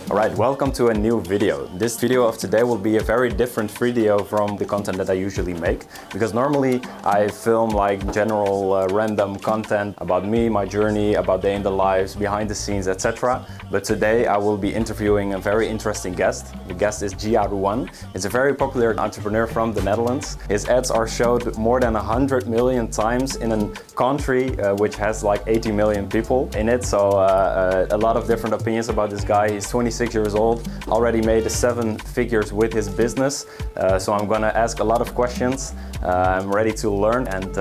Alright, welcome to a new video. This video of today will be a very different video from the content that I usually make, because normally I film like general random content about me, my journey, about day in the lives, behind the scenes, etc. But today I will be interviewing a very interesting guest. The guest is Jia Ruan. He's a very popular entrepreneur from the Netherlands. His ads are showed more than 100 million times in a country which has like 80 million people in it. So a lot of different opinions about this guy. He's 26 years old, already made 7 figures with his business. So I'm gonna ask a lot of questions. I'm ready to learn and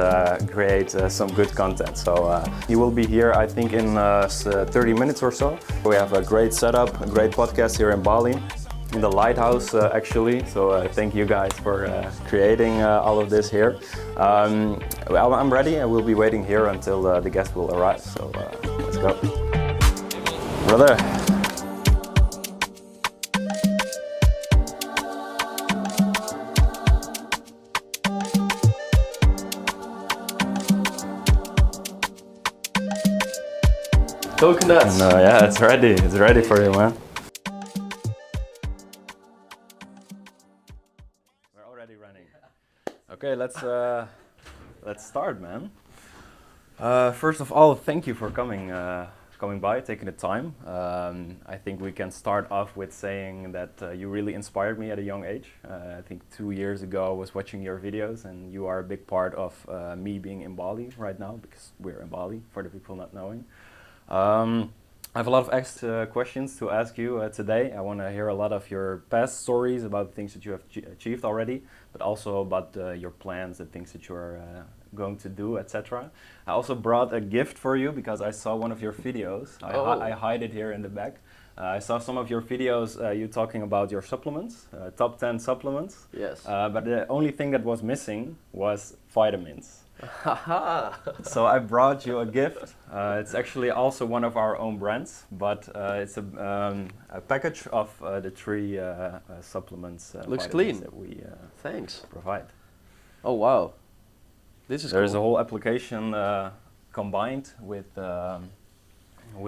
create some good content. So he will be here, I think, in 30 minutes or so. We have a great setup, a great podcast here in Bali, in the lighthouse actually. So thank you guys for creating all of this here. I'm ready and we'll be waiting here until the guest will arrive. So let's go. Brother. Coconuts. No, yeah, it's ready. It's ready for you, man. We're already running. Okay, let's start, man. First of all, thank you for coming by, taking the time. I think we can start off with saying that you really inspired me at a young age. I think 2 years ago I was watching your videos, and you are a big part of me being in Bali right now, because we're in Bali, for the people not knowing. I have a lot of extra questions to ask you today. I want to hear a lot of your past stories about things that you have achieved already, but also about your plans, the things that you're going to do, etc. I also brought a gift for you because I saw one of your videos. I hide it here in the back. I saw some of your videos, you talking about your supplements, top 10 supplements. Yes. But the only thing that was missing was vitamins. So I brought you a gift. It's actually also one of our own brands, but it's a package of the 3 supplements. Looks clean. That we Thanks. provide. Oh wow, this is There's cool. a whole application combined with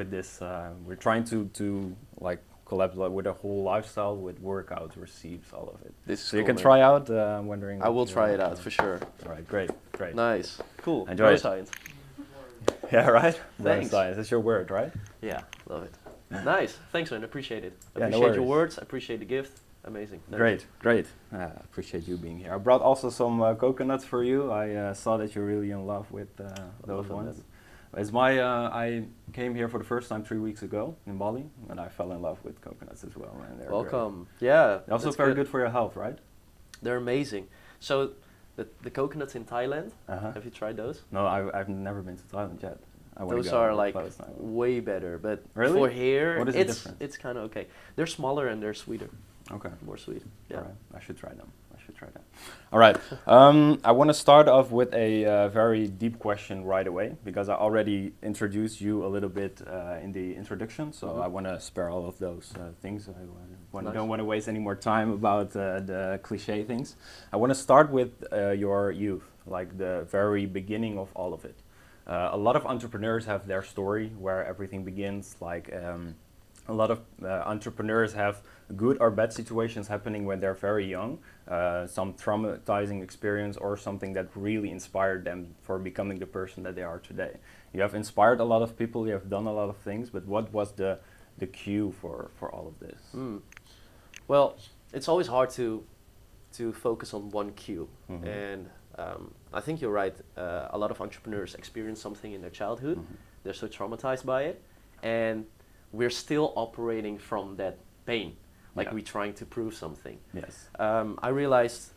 this. We're trying to like collab with a whole lifestyle, with workouts, recipes, all of it. This is so you cool, can man. try out. I'm wondering. I will try it out for sure. All right, great. Nice, cool. Enjoy it. Science. Yeah, right. Thanks. Science. That's your word, right? Yeah, love it. Nice. Thanks, man. Appreciate it. Yeah, no Appreciate your worries. words. Appreciate the gift. Amazing. Thank Great. Appreciate you being here. I brought also some coconuts for you. I saw that you're really in love with those ones. It's I came here for the first time 3 weeks ago in Bali, and I fell in love with coconuts as well. And they're Welcome. great. Yeah. They're also very good for your health, right? They're amazing. So, the coconuts in Thailand. Have you tried those? No, I've never been to Thailand yet. Those are like way better, but really? for here, what is the difference? It's kind of okay. They're smaller and they're sweeter. Okay. More sweet. Yeah. All right. I should try them. All right. I want to start off with a very deep question right away, because I already introduced you a little bit in the introduction, so I want to spare all of those things. Don't want to waste any more time about the cliche things. I want to start with your youth, like the very beginning of all of it. A lot of entrepreneurs have their story where everything begins, like a lot of entrepreneurs have good or bad situations happening when they're very young, some traumatizing experience or something that really inspired them for becoming the person that they are today. You have inspired a lot of people, you have done a lot of things, but what was the cue for all of this? Well, it's always hard to focus on one cue, and I think you're right. A lot of entrepreneurs experience something in their childhood, they're so traumatized by it, and we're still operating from that pain, like we're trying to prove something. Yes. I realized,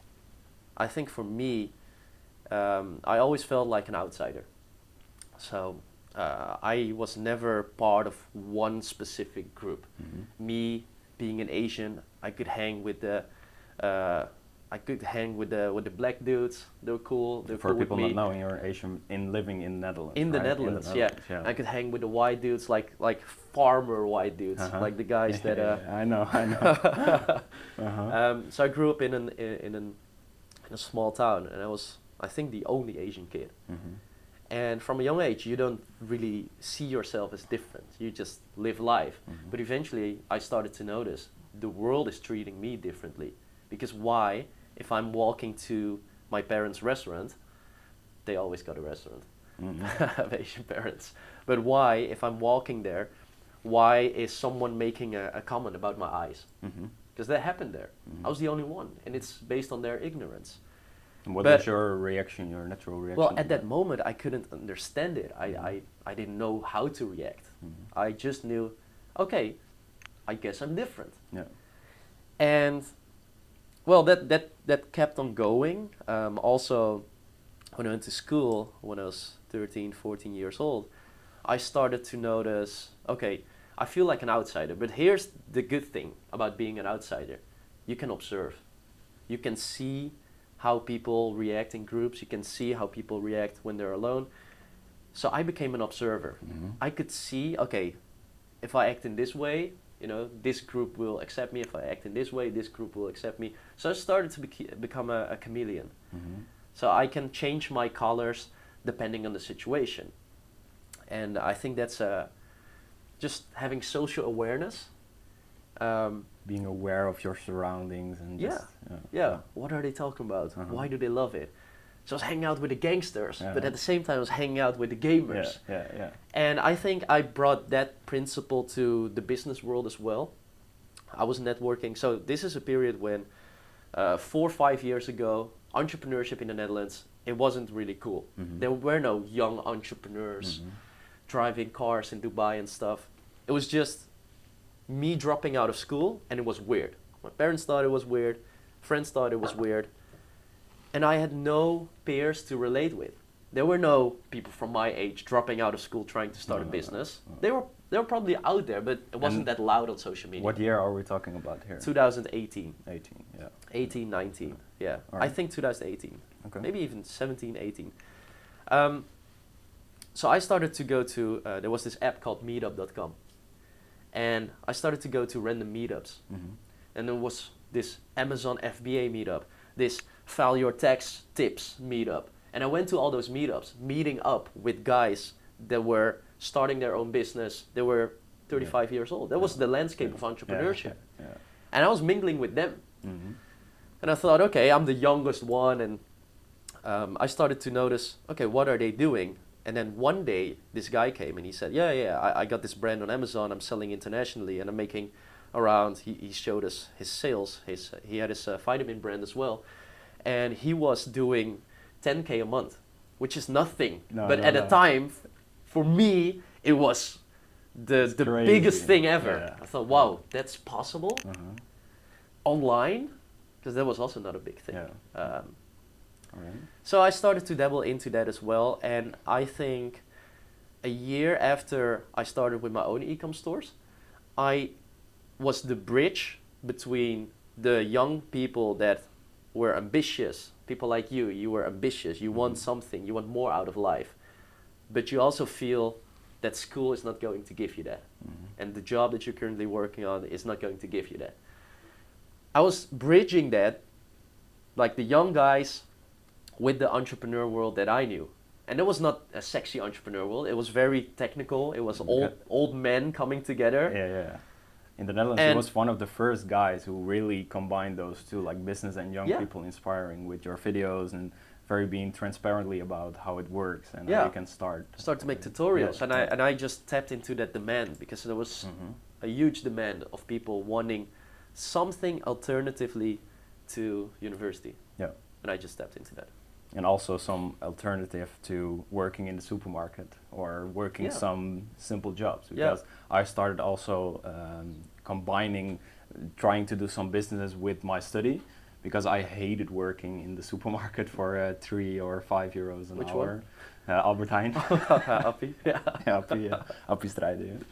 I think for me, I always felt like an outsider. So I was never part of one specific group. Me being an Asian, I could hang with the black dudes. They were cool. They were For cool people with me. not knowing, you're Asian living in Netherlands. In the right? Netherlands, In the Netherlands, yeah. I could hang with the white dudes, like farmer white dudes, like the guys that. I know. So I grew up in a small town, and I was, I think, the only Asian kid. And from a young age, you don't really see yourself as different. You just live life. But eventually, I started to notice the world is treating me differently. Because why, if I'm walking to my parents' restaurant, they always got a restaurant, of Asian parents. But why, if I'm walking there, why is someone making a comment about my eyes? Because that happened there. I was the only one, and it's based on their ignorance. And what was your reaction, your natural reaction? Well, at that moment, I couldn't understand it. I didn't know how to react. I just knew, okay, I guess I'm different. Yeah. And well, that kept on going. Also, when I went to school, when I was 13, 14 years old, I started to notice, okay, I feel like an outsider. But here's the good thing about being an outsider. You can observe. You can see how people react in groups. You can see how people react when they're alone. So I became an observer. I could see, okay, if I act in this way, you know, this group will accept me. If I act in this way, this group will accept me. So I started to become a chameleon. So I can change my colors depending on the situation. And I think that's just having social awareness. Being aware of your surroundings and just, What are they talking about? Why do they love it? So I was hanging out with the gangsters, but at the same time I was hanging out with the gamers. And I think I brought that principle to the business world as well. I was networking. So this is a period when 4 or 5 years ago, entrepreneurship in the Netherlands, it wasn't really cool. There were no young entrepreneurs driving cars in Dubai and stuff. It was just me dropping out of school, and it was weird. My parents thought it was weird, friends thought it was weird, and I had no peers to relate with. There were no people from my age dropping out of school trying to start a business. They were probably out there, but it wasn't that loud on social media. What year are we talking about here? 2018. 18, yeah. 18, 19, yeah. All right. I think 2018. Okay. Maybe even 17, 18. So I started to go to, there was this app called meetup.com. And I started to go to random meetups. And there was this Amazon FBA meetup, this file your tax tips meetup. And I went to all those meetups, meeting up with guys that were starting their own business. They were 35 years old. That was the landscape of entrepreneurship. And I was mingling with them. And I thought, okay, I'm the youngest one. And I started to notice, okay, what are they doing? And then one day, this guy came and he said, I got this brand on Amazon. I'm selling internationally and I'm making around, he showed us his sales. He had his vitamin brand as well. And he was doing 10K a month, which is nothing. But at the time, for me, it was the biggest thing ever. I thought, wow, that's possible? Online? Because that was also not a big thing. So I started to dabble into that as well, and I think a year after I started with my own e-com stores, I was the bridge between the young people that were ambitious, people like you were ambitious, you want something, you want more out of life, but you also feel that school is not going to give you that, and the job that you're currently working on is not going to give you that. I was bridging that, like the young guys, with the entrepreneur world that I knew. And it was not a sexy entrepreneur world. It was very technical. It was old men coming together. In the Netherlands, he was one of the first guys who really combined those two, like business and young people inspiring with your videos and very being transparently about how it works and how you can start to make tutorials. And I just tapped into that demand because there was a huge demand of people wanting something alternatively to university. And I just tapped into that. And also some alternative to working in the supermarket or working some simple jobs, because I started also combining, trying to do some businesses with my study, because I hated working in the supermarket for 3 or 5 euros an hour. Albert Heijn. Appie. Appie strijden.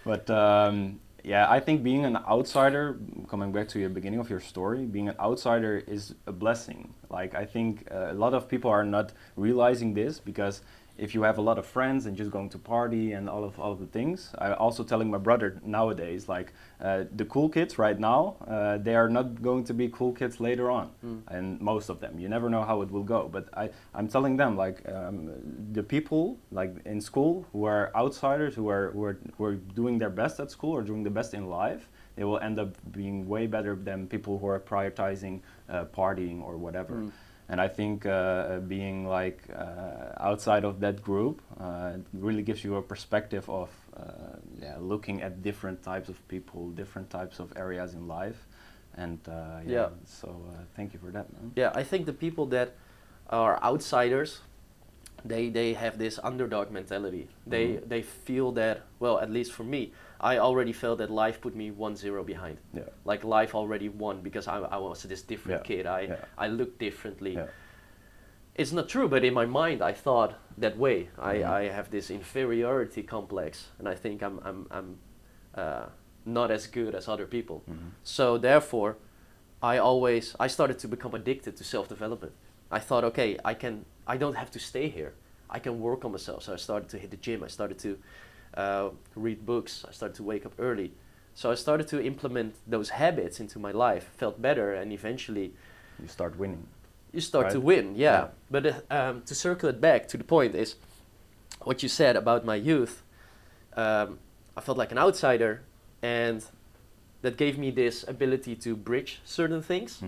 But I think being an outsider, coming back to the beginning of your story, being an outsider is a blessing. Like, I think a lot of people are not realizing this, because if you have a lot of friends and just going to party and all of the things. I also telling my brother nowadays, like the cool kids right now, they are not going to be cool kids later on, and most of them. You never know how it will go. But I'm telling them, like the people like in school who are outsiders, who are doing their best at school or doing the best in life, they will end up being way better than people who are prioritizing partying or whatever. And I think being like outside of that group really gives you a perspective of looking at different types of people, different types of areas in life. And so thank you for that, man. Yeah, I think the people that are outsiders, they have this underdog mentality. They feel that, well, at least for me, I already felt that life put me 1-0 behind. Yeah. Like life already won because I was this different kid. I looked differently. Yeah. It's not true, but in my mind I thought that way. I have this inferiority complex, and I think I'm not as good as other people. So therefore, I started to become addicted to self-development. I thought, okay, I don't have to stay here. I can work on myself. So I started to hit the gym. I started to read books. I started to wake up early. So I started to implement those habits into my life, felt better, and eventually you start winning. You start right? to win, yeah. But to circle it back to the point is what you said about my youth. I felt like an outsider, and that gave me this ability to bridge certain things.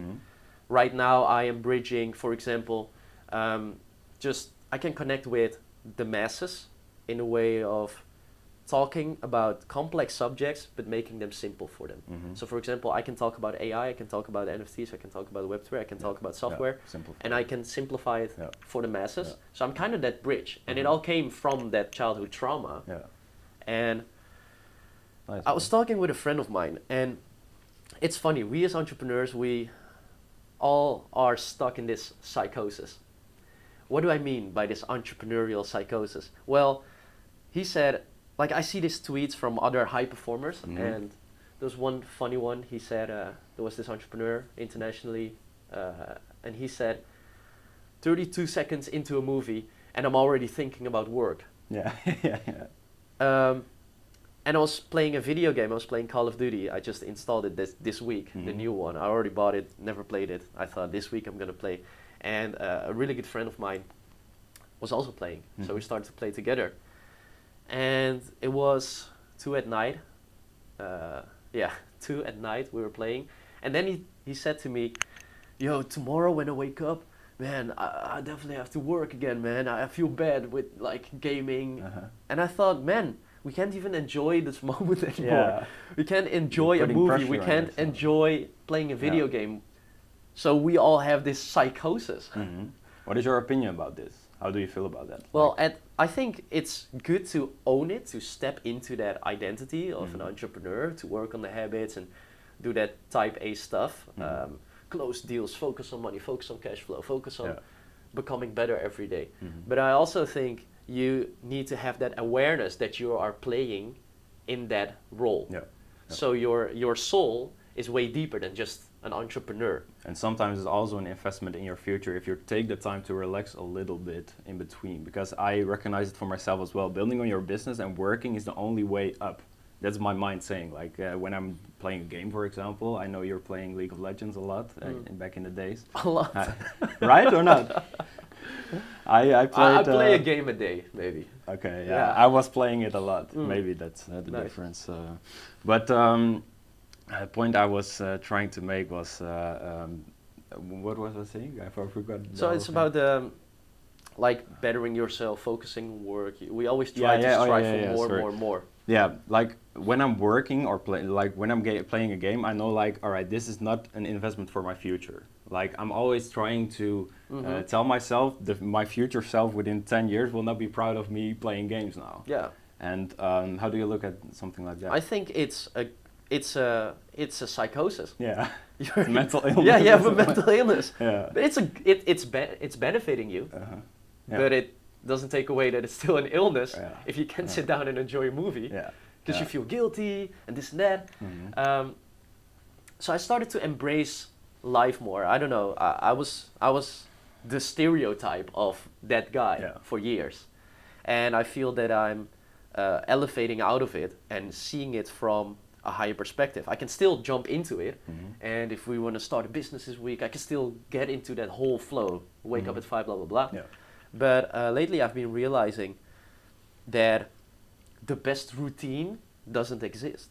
Right now I am bridging, for example, I can connect with the masses in a way of talking about complex subjects but making them simple for them. So for example, I can talk about AI, I can talk about NFTs, I can talk about Web3, I can talk about software, and I can simplify it for the masses. So I'm kind of that bridge, and it all came from that childhood trauma. And nice, I was talking with a friend of mine, and it's funny, we as entrepreneurs, we all are stuck in this psychosis. What do I mean by this entrepreneurial psychosis? Well, he said, like, I see these tweets from other high performers, and there was one funny one. He said, there was this entrepreneur internationally, and he said, 32 seconds into a movie, and I'm already thinking about work. And I was playing a video game. I was playing Call of Duty. I just installed it this week, the new one. I already bought it, never played it. I thought this week I'm going to play. And a really good friend of mine was also playing. So we started to play together. And it was 2 at night. 2 at night we were playing. And then he said to me, yo, tomorrow when I wake up, man, I definitely have to work again, man. I feel bad with like gaming. And I thought, man, we can't even enjoy this moment anymore. We can't enjoy a movie. We can't enjoy playing a video game. So we all have this psychosis. What is your opinion about this? How do you feel about that? Well, I think it's good to own it, to step into that identity of an entrepreneur, to work on the habits and do that type A stuff. Close deals, focus on money, focus on cash flow, focus on becoming better every day. But I also think you need to have that awareness that you are playing in that role. So your soul is way deeper than just an entrepreneur. And sometimes it's also an investment in your future if you take the time to relax a little bit in between. Because I recognize it for myself as well. Building on your business and working is the only way up. That's my mind saying. Like when I'm playing a game, for example, I know you're playing League of Legends a lot back in the days. A lot. Right or not? I play a game a day, maybe. Okay, I was playing it a lot. Maybe that's the difference. But the point I was trying to make was, what was I saying? I forgot. So it's about like bettering yourself, focusing on work. We always try to strive for more. Yeah, like when I'm working or when I'm playing a game, I know like, all right, this is not an investment for my future. Like I'm always trying to tell myself that my future self within 10 years will not be proud of me playing games now. Yeah. And how do you look at something like that? I think it's a psychosis. Yeah. Mental illness. Yeah, you have a mental illness. Yeah. But it's benefiting you. But it doesn't take away that it's still an illness if you can't sit down and enjoy a movie. Because you feel guilty and this and that. So I started to embrace life more. I don't know. I was the stereotype of that guy for years. And I feel that I'm elevating out of it and seeing it from a higher perspective. I can still jump into it, and if we want to start a business this week, I can still get into that whole flow, wake up at 5, blah, blah, blah. Yeah. But lately I've been realizing that the best routine doesn't exist.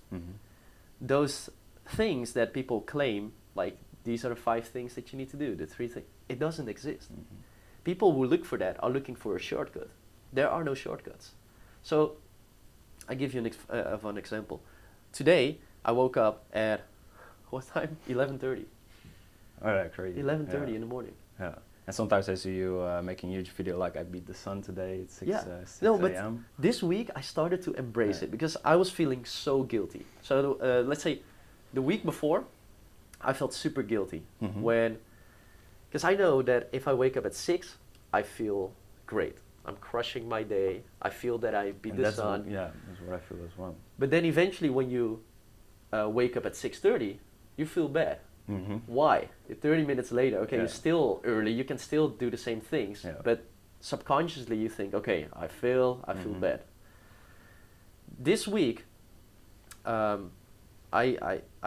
Those things that people claim, like these are the 5 things that you need to do, the 3 things, it doesn't exist. People who look for that are looking for a shortcut. There are no shortcuts. So I give you an example. Today I woke up at what time? 11:30. Oh, yeah, crazy. 11:30 in the morning. Yeah. And sometimes I see you making huge video like I beat the sun today at 6 No, 6 but a.m. this week I started to embrace it because I was feeling so guilty. So let's say the week before I felt super guilty because I know that if I wake up at 6, I feel great. I'm crushing my day. I feel that I beat the sun. Yeah, that's what I feel as well. But then eventually when you wake up at 6:30, you feel bad. Why? 30 minutes later, okay, you're still early, you can still do the same things, but subconsciously you think, okay, I feel bad. This week, I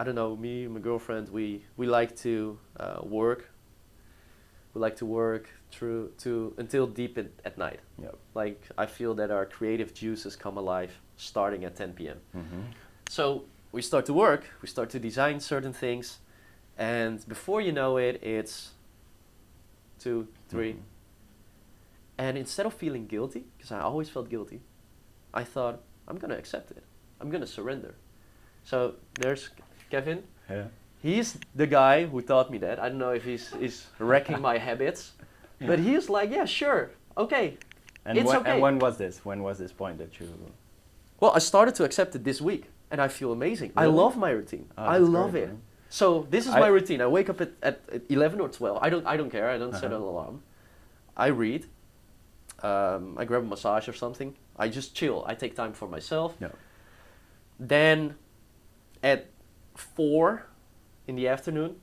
don't know, me and my girlfriend, we like to work. We like to work until deep at night. Yep. Like I feel that our creative juices come alive starting at 10 p.m. So we start to work, we start to design certain things, and before you know it, it's 2, 3. And instead of feeling guilty, because I always felt guilty, I thought, I'm gonna accept it. I'm gonna surrender. So there's Kevin. Yeah. He's the guy who taught me that. I don't know if he's wrecking my habits, but he's like, yeah, sure, okay, And it's okay. And when was this? When was this point that you? Well, I started to accept it this week, and I feel amazing. Really? I love my routine. I love great, it. man. So this is my routine. I wake up at 11 or 12. I don't care. I don't set an alarm. I read. I grab a massage or something. I just chill. I take time for myself. Yeah. Then at 4 in the afternoon,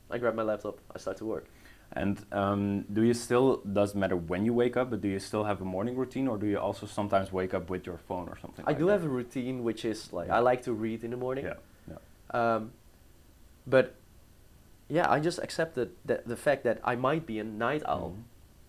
I grab my laptop. I start to work. And do you still, doesn't matter when you wake up, but do you still have a morning routine, or do you also sometimes wake up with your phone or something? I do have a routine, which is like I like to read in the morning. Yeah. But yeah, I just accepted the fact that I might be a night owl.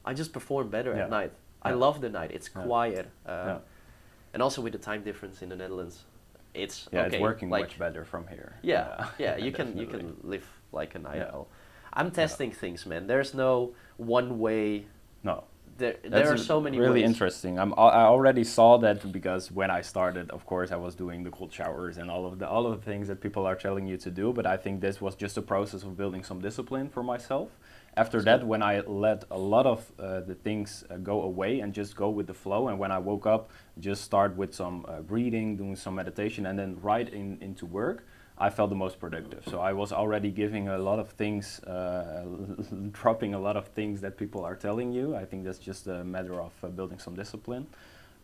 I just perform better at night. I love the night. It's quiet. And also with the time difference in the Netherlands, it's okay, it's working like, much better from here. Yeah, you can live like a night owl. I'm testing things, man. There's no one way. No. There are so many really ways. Interesting. I already saw that because when I started, of course, I was doing the cold showers and all of the things that people are telling you to do. But I think this was just a process of building some discipline for myself. After that, when I let a lot of the things go away and just go with the flow, and when I woke up, just start with some reading, doing some meditation, and then right into work, I felt the most productive. So I was already giving a lot of things, dropping a lot of things that people are telling you. I think that's just a matter of building some discipline.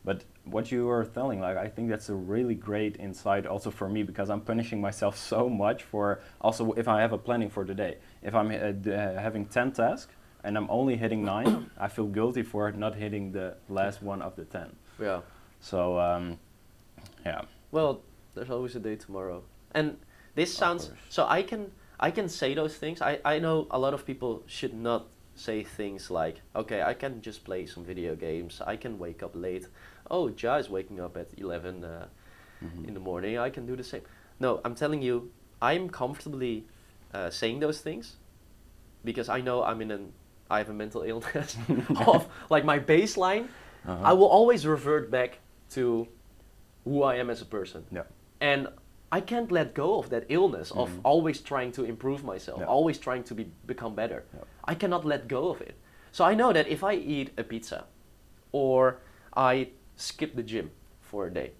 But what you were telling, like, I think that's a really great insight also for me, because I'm punishing myself so much for, also if I have a planning for the day. If I'm having 10 tasks and I'm only hitting 9, I feel guilty for not hitting the last one of the 10. Yeah. So, yeah. Well, there's always a day tomorrow. And this sounds, so I can say those things. I know a lot of people should not say things like, okay, I can just play some video games. I can wake up late. Oh, Jia is waking up at 11 in the morning. I can do the same. No, I'm telling you, I'm comfortably saying those things because I know I have a mental illness of like my baseline. I will always revert back to who I am as a person. Yeah. And I can't let go of that illness of always trying to improve myself, always trying to become better. I cannot let go of it. So I know that if I eat a pizza or I skip the gym for a day,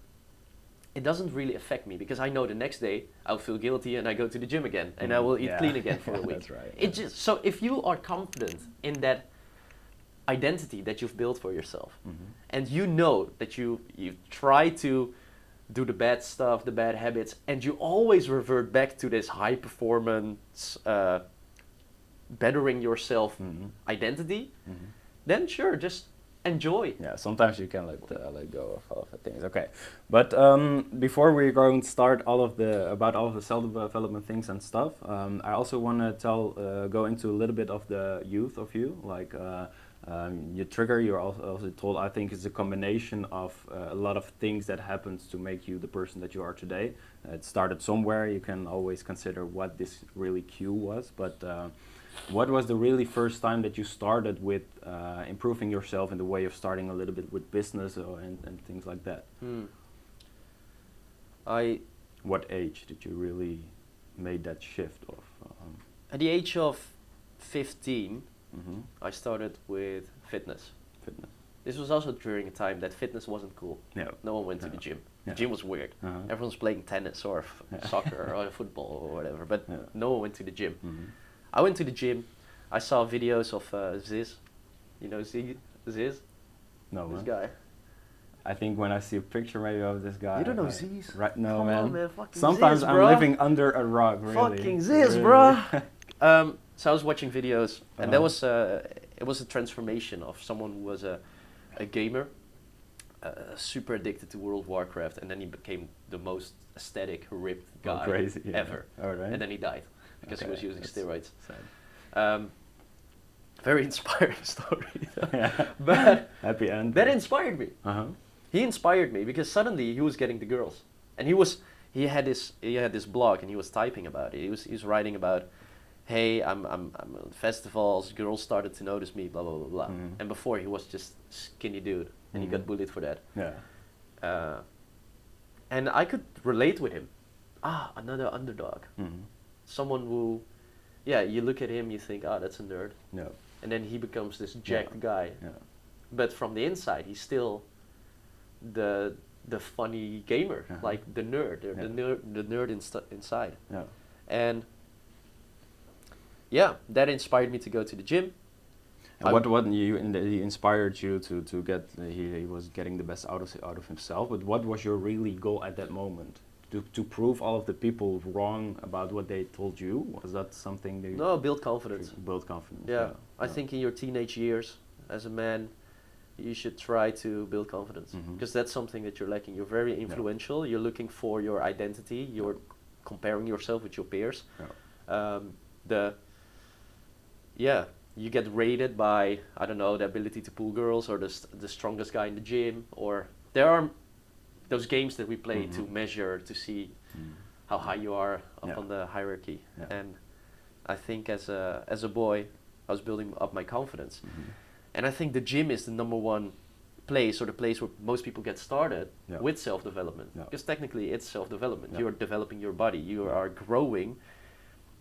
it doesn't really affect me because I know the next day I'll feel guilty and I go to the gym again and I will eat clean again for a week. That's right. It just, so if you are confident in that identity that you've built for yourself and you know that you try to do the bad stuff, the bad habits, and you always revert back to this high performance, bettering yourself identity, then sure, just enjoy. Yeah, sometimes you can let go of things. Okay, but before we're going to start about all of the self-development things and stuff, I also want to go into a little bit of the youth of you, like your trigger. You're also told, I think it's a combination of a lot of things that happens to make you the person that you are today. It started somewhere. You can always consider what this really cue was, but. What was the really first time that you started with improving yourself in the way of starting a little bit with business and things like that? What age did you really made that shift of? At the age of 15, I started with fitness. This was also during a time that fitness wasn't cool. Yeah. No one went to the gym. Yeah. The gym was weird. Everyone's playing tennis or soccer or football or whatever, but no one went to the gym. I went to the gym. I saw videos of Ziz. You know Ziz? No, this guy. I think when I see a picture maybe of this guy. You don't know Ziz? Right? No, Come man. on, man. Fucking Sometimes Ziz, I'm bro. living under a rock, really. Fucking Ziz, really. bro. So I was watching videos, and that was it was a transformation of someone who was a gamer, super addicted to World of Warcraft, and then he became the most aesthetic, ripped guy crazy, ever. All right. And then he died because he was using steroids. Sad. Very inspiring story. Yeah. But happy end. that inspired me. He inspired me because suddenly he was getting the girls, and he had this blog, and he was typing about it. He was writing about, hey, I'm at festivals, girls started to notice me, blah blah blah blah. And before he was just skinny dude, and he got bullied for that. Yeah. And I could relate with him. Another underdog. Someone who, yeah, you look at him, you think, that's a nerd. Yeah. And then he becomes this jacked guy. Yeah. But from the inside, he's still the funny gamer, like the nerd, the nerd inside. Yeah. And yeah, that inspired me to go to the gym. And he inspired you to get? He was getting the best out of himself. But what was your really goal at that moment? To prove all of the people wrong about what they told you? Was that something that No, build confidence. Build confidence. Yeah. I think in your teenage years, as a man, you should try to build confidence, because that's something that you're lacking. You're very influential. You're looking for your identity. You're comparing yourself with your peers. You get rated by, I don't know, the ability to pull girls, or the strongest guy in the gym, or there are those games that we play to measure, to see how high you are up on the hierarchy. And I think as a boy, I was building up my confidence. And I think the gym is the number one place, or the place where most people get started with self-development. Because technically it's self-development. You're developing your body, you are growing,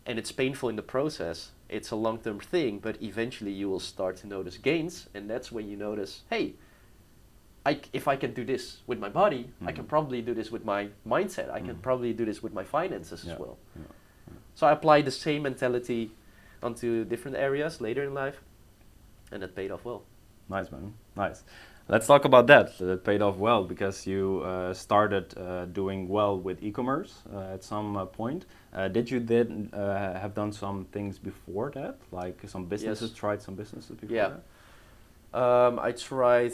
and it's painful in the process. It's a long-term thing, but eventually you will start to notice gains, and that's when you notice, hey, if I can do this with my body, I can probably do this with my mindset. I can probably do this with my finances as well. So I applied the same mentality onto different areas later in life, and it paid off well. Nice, man. Nice. Let's talk about that. That paid off well because you started doing well with e-commerce at some point. Did you have done some things before that, like some businesses? Tried some businesses before that? I tried.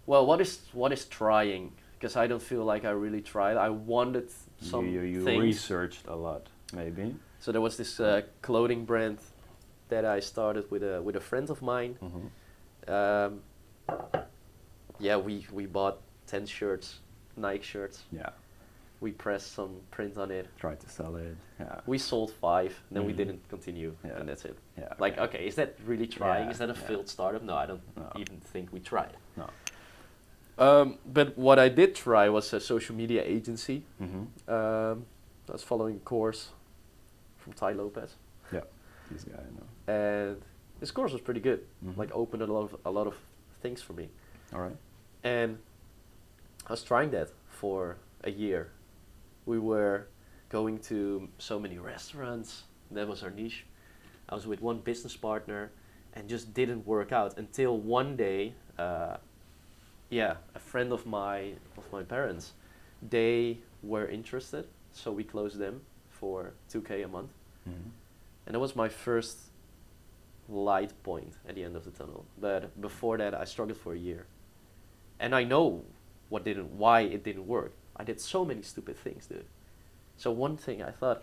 Well, what is trying? Because I don't feel like I really tried. I wanted some You things. researched a lot, maybe. So there was this clothing brand that I started with a friend of mine. We bought 10 shirts, Nike shirts. Yeah. We pressed some print on it. Tried to sell it. Yeah. We sold 5, then we didn't continue, and that's it. Yeah. Like, okay, is that really trying? Is that a Yeah. failed startup? No, I don't even think we tried. No. But what I did try was a social media agency. I was following a course from Ty Lopez. Yeah, this guy I know. And this course was pretty good. Like, opened a lot of things for me. All right. And I was trying that for a year. We were going to so many restaurants. That was our niche. I was with one business partner, and just didn't work out until one day. A friend of my parents, they were interested, so we closed them for $2,000 a month. And that was my first light point at the end of the tunnel. But before that, I struggled for a year, and I know why it didn't work. I did so many stupid things, dude. So one thing I thought,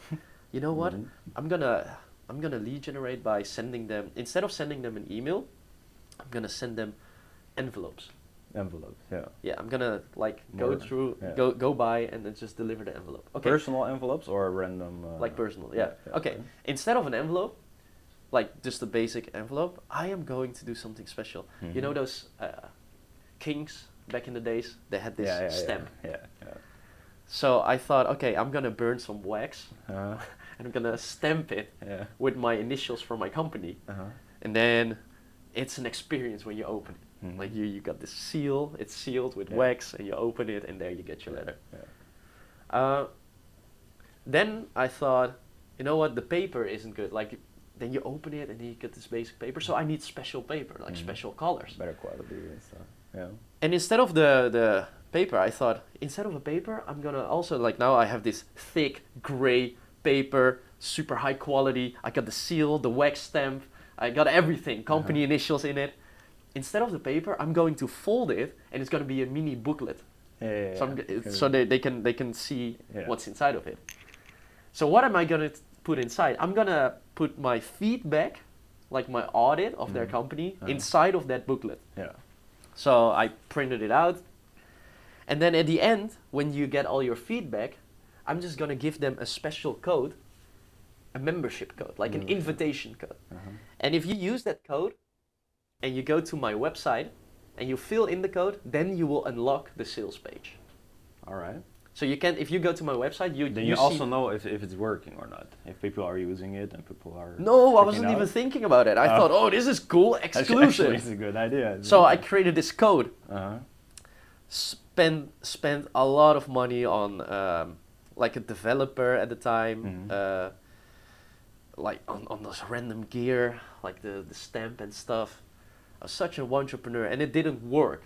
you know what? I'm gonna lead generate by sending them, instead of sending them an email, I'm gonna send them envelopes. Envelopes, yeah. Yeah, I'm gonna like go through, go by and then just deliver the envelope. Okay. Personal envelopes or random? Like personal, yeah. Okay. Instead of an envelope, like just a basic envelope, I am going to do something special. You know those kings back in the days? They had this stamp. Yeah. So I thought, okay, I'm gonna burn some wax and I'm gonna stamp it with my initials from my company, and then it's an experience when you open it. Like you got this seal, it's sealed with wax, and you open it, and there you get your letter. Then I thought, you know what, the paper isn't good. Like, then you open it, and then you get this basic paper. So I need special paper, like special colors. Better quality and stuff, yeah. And instead of the paper, I thought, instead of a paper, I'm gonna also, like now I have this thick, gray paper, super high quality. I got the seal, the wax stamp, I got everything, company initials in it. Instead of the paper, I'm going to fold it, and it's going to be a mini booklet. So they can see what's inside of it. So what am I going to put inside? I'm going to put my feedback, like my audit of their company, inside of that booklet. Yeah. So I printed it out. And then at the end, when you get all your feedback, I'm just going to give them a special code, a membership code, like an invitation code. And if you use that code, and you go to my website, and you fill in the code, then you will unlock the sales page. All right. So you can, if you go to my website, you also know if it's working or not, if people are using it and people are. No, I wasn't even thinking about it. I thought, oh, this is cool, exclusive. Actually, it's a good idea. So I created this code. Spent a lot of money on like a developer at the time, like on those random gear, like the stamp and stuff. I was such an entrepreneur, and it didn't work.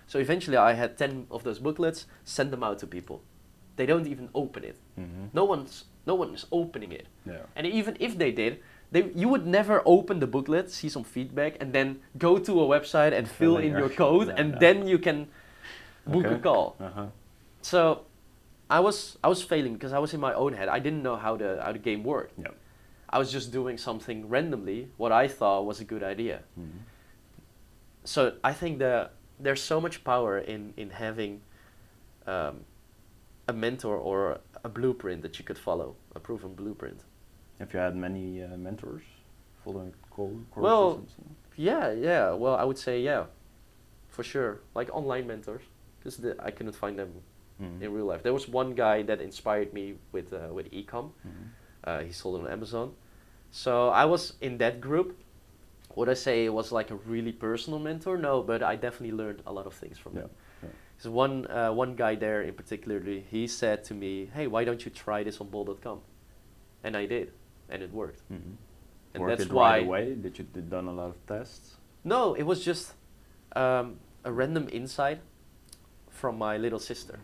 So eventually I had 10 of those booklets, send them out to people. They don't even open it. No one is opening it. Yeah. And even if they did, you would never open the booklet, see some feedback, and then go to a website and fill in your code, and then you can book a call. So I was failing because I was in my own head. I didn't know how the game worked. Yep. I was just doing something randomly, what I thought was a good idea. So I think there's so much power in having a mentor or a blueprint that you could follow, a proven blueprint. Have you had many mentors following courses? Well, yeah. Well, I would say for sure. Like online mentors, because I couldn't find them in real life. There was one guy that inspired me with e-com. He sold on Amazon. So I was in that group. Would I say it was like a really personal mentor? No, but I definitely learned a lot of things from him. So one guy there in particular, he said to me, "Hey, why don't you try this on Bol.com?" And I did, and it worked. And worked that's it why. Right away? Did you done a lot of tests? No, it was just a random insight from my little sister.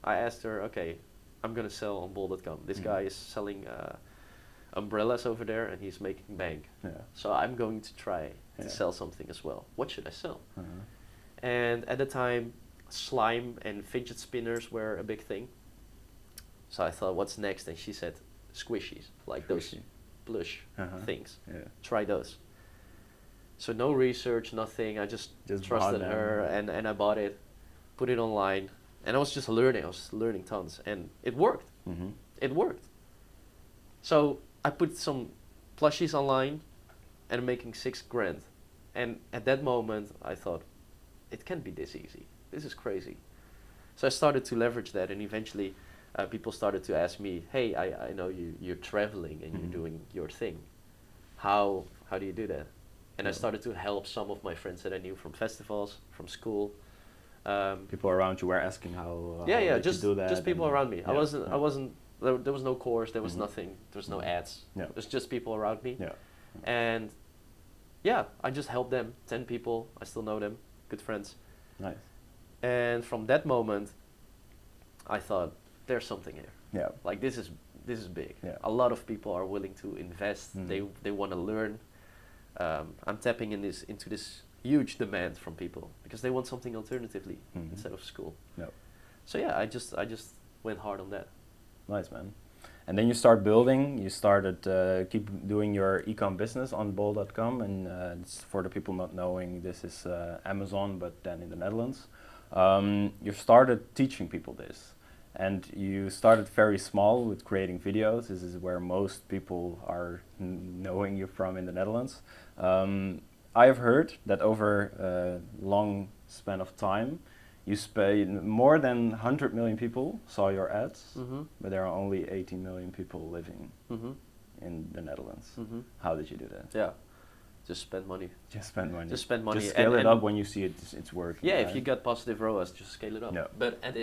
I asked her, "Okay, I'm gonna sell on Bol.com. This guy is selling umbrellas over there, and he's making bank. So I'm going to try to sell something as well. What should I sell?" And at the time, slime and fidget spinners were a big thing. So I thought, what's next? And she said, squishies, like those plush things. Try those. So no research, nothing. I just trusted her, and I bought it, put it online, and I was just learning. I was learning tons, and it worked. It worked. So I put some plushies online, and I'm making $6,000. And at that moment, I thought, it can't be this easy. This is crazy. So I started to leverage that, and eventually people started to ask me, "Hey, I know you're traveling and you're doing your thing. How do you do that?" And I started to help some of my friends that I knew from festivals, from school. People around you were asking how just you do that. Just people around me. I wasn't. There was no course. There was nothing. There was no ads. It was just people around me. And I just helped them. 10 people. I still know them. Good friends. Nice. And from that moment, I thought, there's something here. Like this is big. A lot of people are willing to invest. They want to learn. I'm tapping into this huge demand from people because they want something alternatively instead of school. No. So yeah, I just went hard on that. Nice, man. And then you start building. You started keep doing your e-com business on bol.com, and it's for the people not knowing, this is Amazon, but then in the Netherlands. You started teaching people this, and you started very small with creating videos. This is where most people are knowing you from in the Netherlands. I have heard that over a long span of time, you more than 100 million people saw your ads, but there are only 18 million people living in the Netherlands. How did you do that? Yeah, just spend money. Just spend money. Just spend money. Just scale it up when you see it's working. Yeah, right? if you got positive ROAS, just scale it up. Yeah. But at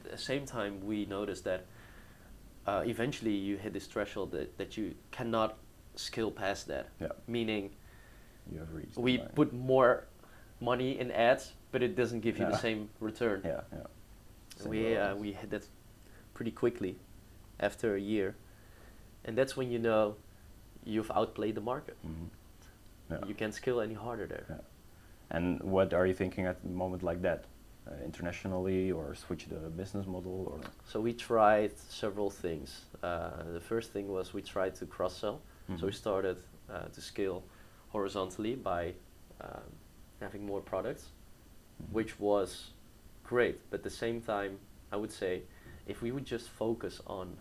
the same time, we noticed that eventually you hit this threshold that you cannot scale past that. Yeah. Meaning, You have reached. we put more money in ads, but it doesn't give you the same return. Yeah, yeah. We hit that pretty quickly after a year, and that's when you know you've outplayed the market. Yeah. You can't scale any harder there. Yeah. And what are you thinking at the moment like that? Internationally, or switch the business model, or? So we tried several things. The first thing was we tried to cross-sell. So we started to scale horizontally by having more products, which was great. But at the same time, I would say, if we would just focus on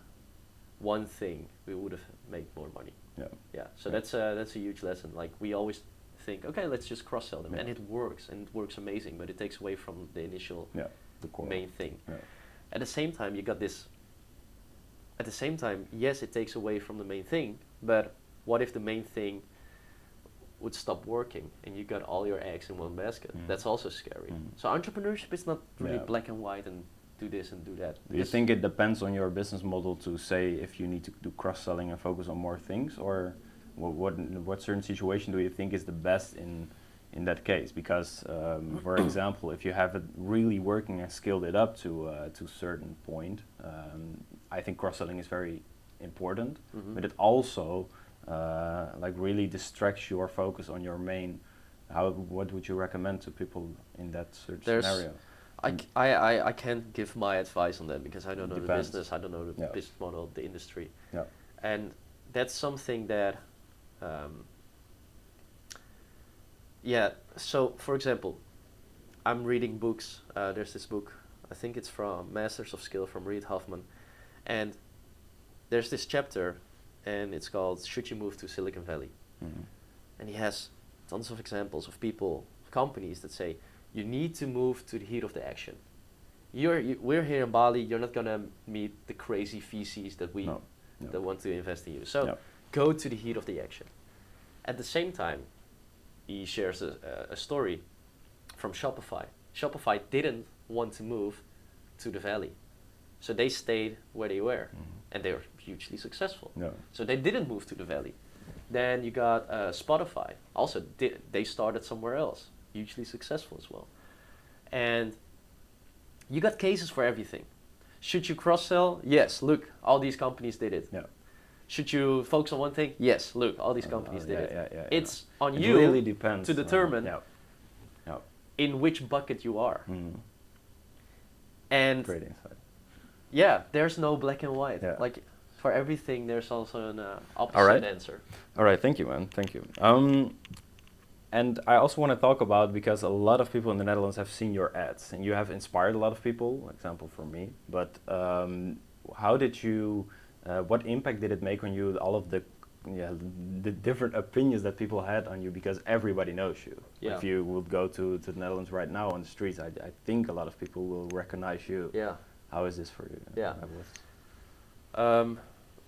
one thing, we would have made more money. Yeah. Yeah. So that's a huge lesson. Like, we always think, okay, let's just cross-sell them, and it works amazing. But it takes away from the initial the core main thing. Yeah. At the same time, you got this. At the same time, yes, it takes away from the main thing. But what if the main thing would stop working and you got all your eggs in one basket? That's also scary. So entrepreneurship is not really black and white and do this and do that. Do you think it depends on your business model to say if you need to do cross-selling and focus on more things, or what certain situation do you think is the best in that case? Because, for example, if you have it really working and scaled it up to a certain point, I think cross-selling is very important, but it also like really distracts your focus on your main. What would you recommend to people in that scenario? I can't give my advice on that because I don't know the business, I don't know the business model, the industry. Yeah. And that's something that, so for example, I'm reading books. There's this book, I think it's from Masters of Skill from Reid Hoffman, and there's this chapter, and it's called Should You Move to Silicon Valley? And he has tons of examples of people, companies that say, you need to move to the heat of the action. We're here in Bali, you're not gonna meet the crazy VCs that that want to invest in you. So go to the heat of the action. At the same time, he shares a story from Shopify. Shopify didn't want to move to the valley. So they stayed where they were, and they were hugely successful. So they didn't move to the valley. Then you got Spotify. Also, they started somewhere else, hugely successful as well. And you got cases for everything. Should you cross-sell? Yes, look, all these companies did it. Should you focus on one thing? Yes, look, all these companies did it. It's on you really depends to determine in which bucket you are. And great insight. Yeah, there's no black and white. Like, for everything, there's also an opposite answer. All right, thank you, man. Thank you. And I also want to talk about, because a lot of people in the Netherlands have seen your ads, and you have inspired a lot of people, example for me. But how did you, what impact did it make on you, all of the different opinions that people had on you, because everybody knows you. If you would go to the Netherlands right now on the streets, I think a lot of people will recognize you. How is this for you?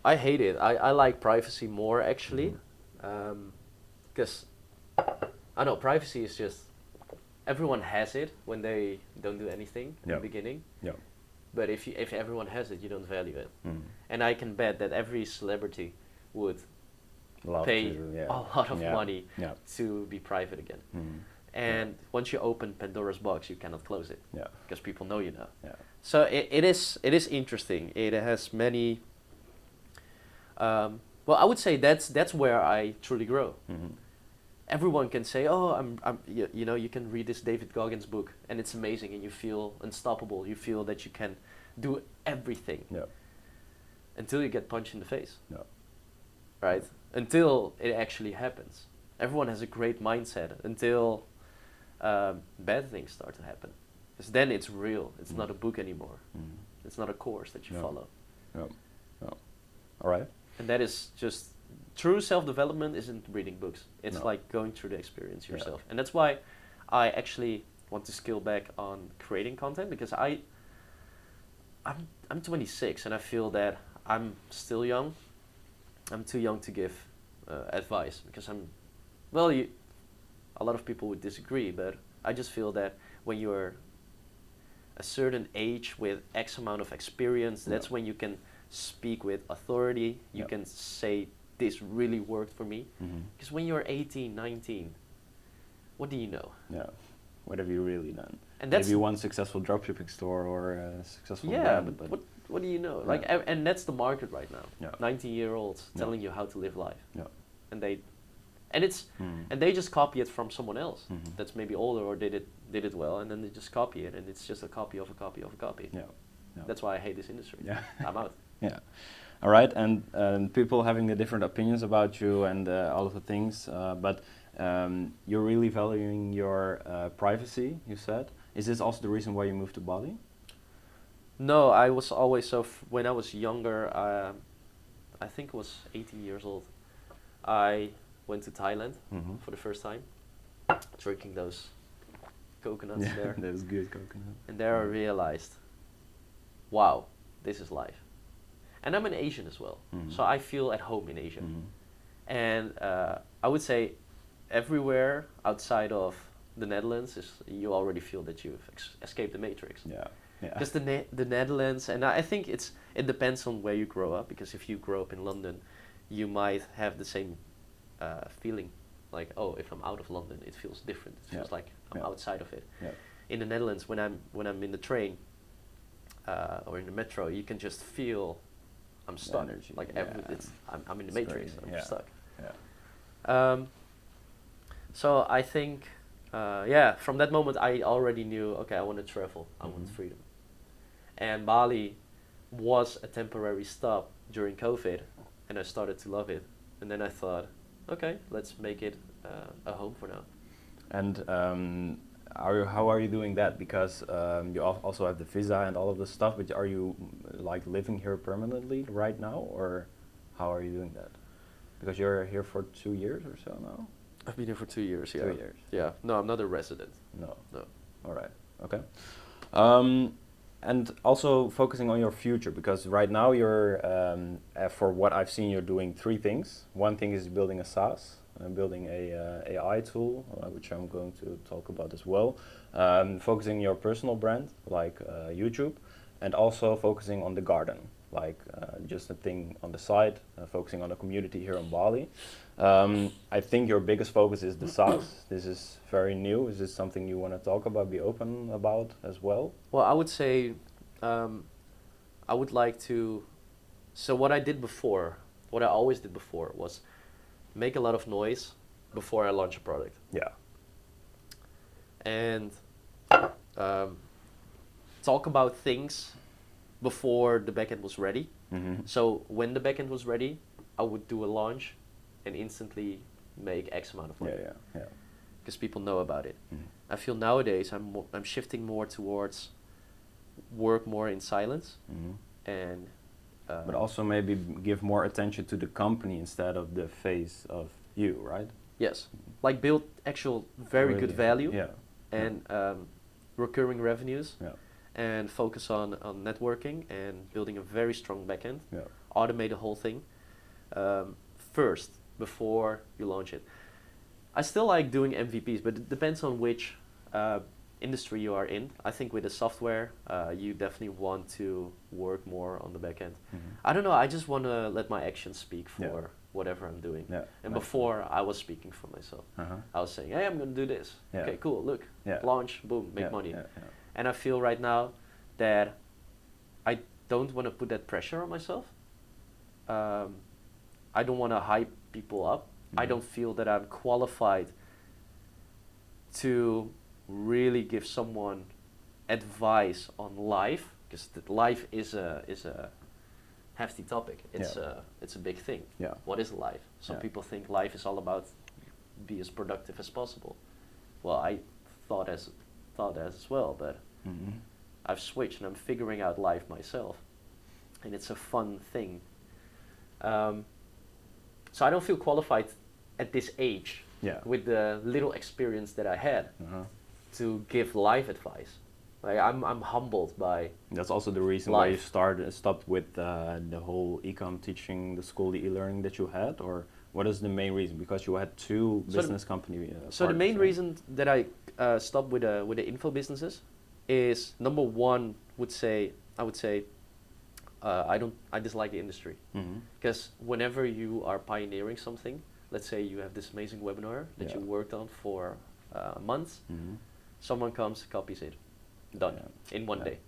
I hate it. I like privacy more, actually, because I know privacy is just, everyone has it when they don't do anything in the beginning. But if everyone has it, you don't value it. And I can bet that every celebrity would pay a lot of money to be private again. And once you open Pandora's box, you cannot close it because people know you now. So it is interesting. It has many. Well, I would say that's where I truly grow. everyone can say, oh, you know, you can read this David Goggins book and it's amazing and you feel unstoppable. You feel that you can do everything. Yeah. Until you get punched in the face. Yeah. Right? Until it actually happens. Everyone has a great mindset until bad things start to happen. Because then it's real. It's not a book anymore. It's not a course that you follow. Yeah. Yeah. All right. And that is just, true self-development isn't reading books. It's like going through the experience yourself. And that's why I actually want to scale back on creating content, because I'm 26 and I feel that I'm still young. I'm too young to give advice, because a lot of people would disagree, but I just feel that when you're a certain age with X amount of experience, that's when you can speak with authority. You can say, this really worked for me. Because when you're 18, 19, what do you know? Yeah. What have you really done? And that's maybe one successful dropshipping store or a successful yeah, brand, but what do you know? Like, and that's the market right now. Yeah. 19-year-olds telling you how to live life. Yeah. And they just copy it from someone else that's maybe older or did it well, and then they just copy it, and it's just a copy of a copy of a copy. Yeah. Yeah. That's why I hate this industry. Yeah. I'm out. Yeah. All right. And people having the different opinions about you and all of the things, but you're really valuing your privacy, you said. Is this also the reason why you moved to Bali? No, I was always when I was younger, I think I was 18 years old, I went to Thailand for the first time, drinking those coconuts there. That was good coconut. And there I realized, wow, this is life. And I'm an Asian as well, so I feel at home in Asia. And I would say everywhere outside of the Netherlands, you already feel that you've escaped the matrix. Yeah. Yeah. Because the Netherlands, and I think it depends on where you grow up, because if you grow up in London, you might have the same feeling, like, oh, if I'm out of London, it feels different. It feels like I'm outside of it. Yeah. In the Netherlands, when I'm in the train or in the metro, you can just feel I'm stuck. Energy. Like I'm in the matrix. Crazy. I'm stuck. Yeah. So I think, from that moment I already knew, okay, I want to travel. I want freedom. And Bali was a temporary stop during COVID, and I started to love it. And then I thought, okay, let's make it a home for now. And how are you doing that? Because you also have the visa and all of this stuff, but are you like living here permanently right now, or how are you doing that? Because you're here for 2 years or so now? I've been here for 2 years, yeah. 2 years. Yeah, no, I'm not a resident. No. No. All right, okay. And also focusing on your future, because right now you're, for what I've seen, you're doing 3 things. One thing is building a SaaS, building a AI tool, which I'm going to talk about as well. Focusing on your personal brand, like YouTube, and also focusing on the garden, like just a thing on the side, focusing on the community here in Bali. I think your biggest focus is the SaaS. This is very new. Is this something you want to talk about, be open about as well? Well, I would say I would like to, so what I did before, what I always did before was make a lot of noise before I launch a product. Yeah. And talk about things before the backend was ready. So when the backend was ready, I would do a launch and instantly make X amount of money. Yeah. Because people know about it. I feel nowadays I'm shifting more towards work more in silence, and but also maybe give more attention to the company instead of the face of you, right? Yes, like build actual very good value, yeah, and recurring revenues, yeah, and focus on networking and building a very strong backend. Yeah. Automate the whole thing first before you launch it. I still like doing MVPs, but it depends on which industry you are in. I think with the software, you definitely want to work more on the back end. I don't know, I just want to let my actions speak for whatever I'm doing. Yeah. And before, I was speaking for myself. I was saying, hey, I'm going to do this. Yeah. Okay, cool, look, Yeah. launch, boom, make money. Yeah. And I feel right now that I don't want to put that pressure on myself. I don't want to hype people up. I don't feel that I'm qualified to really give someone advice on life, because life is a hefty topic. It's a big thing. Yeah. What is life? Some Yeah. people think life is all about be as productive as possible. Well, I thought as well, but I've switched and I'm figuring out life myself, and it's a fun thing. So I don't feel qualified at this age, with the little experience that I had, to give life advice. Like I'm humbled by. That's also the reason why you stopped with the whole ecom teaching, the school, the e-learning that you had, or what is the main reason? Because you had two business company. So the main reason that I stopped with the info businesses is, number one, I would say I dislike the industry, because whenever you are pioneering something, let's say you have this amazing webinar that you worked on for months, someone comes, copies it, done in one day.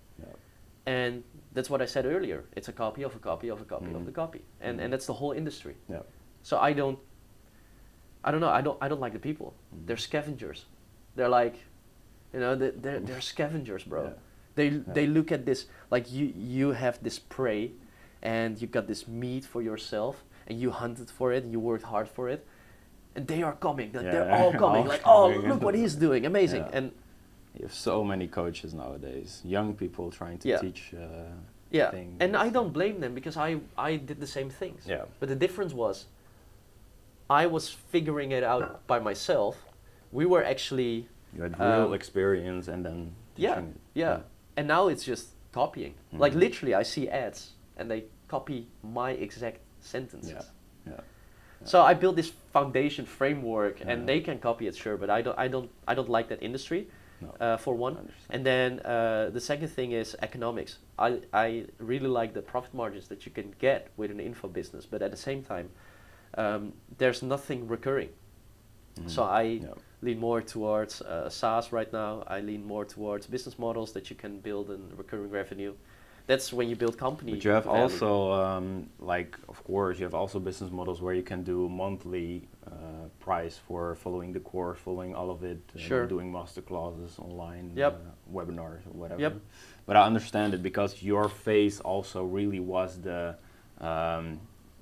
And that's what I said earlier. It's a copy of a copy of a copy of the copy, and that's the whole industry. So I don't know. I don't like the people. They're scavengers. They're like, they're scavengers, bro. They look at this like you have this prey, and you got this meat for yourself, and you hunted for it, and you worked hard for it, and they are coming. They're all coming. Like, oh, look what he's doing, amazing. And you have so many coaches nowadays, young people trying to teach things. And I don't blame them, because I did the same things. But the difference was, I was figuring it out by myself. We were actually... You had real experience and then teaching it. And now it's just copying. Like literally, I see ads and they copy my exact sentences. So I built this foundation framework, and they can copy it, sure, but I don't like that industry. For one. And then the second thing is economics. I really like the profit margins that you can get with an info business, but at the same time, there's nothing recurring. So I lean more towards SaaS right now. I lean more towards business models that you can build in recurring revenue. That's when you build company. But you have also, of course, you have also business models where you can do monthly price for following the course, following all of it, doing master classes online, webinars or whatever. But I understand it, because your face also really was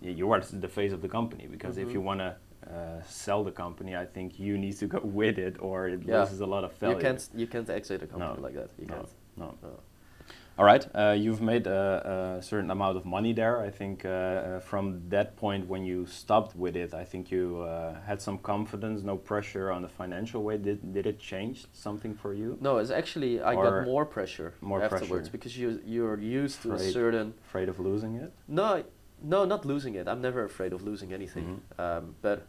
you were the face of the company, because if you want to sell the company, I think you need to go with it, or it loses a lot of value. You can't exit a company like that. You can't. No. All right, you've made a certain amount of money there. I think from that point when you stopped with it, I think you had some confidence, no pressure on the financial way. Did it change something for you? No, it's actually, I got more pressure afterwards, because you're used to a certain... Afraid of losing it? No, not losing it. I'm never afraid of losing anything. But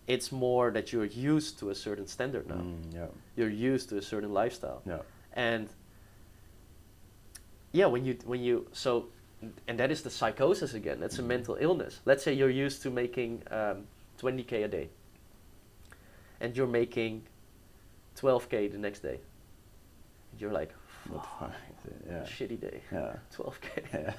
it's more that you're used to a certain standard now. You're used to a certain lifestyle. And and that is the psychosis again. That's a mental illness. Let's say you're used to making 20K a day, and you're making 12K the next day. And you're like, shitty day. 12K.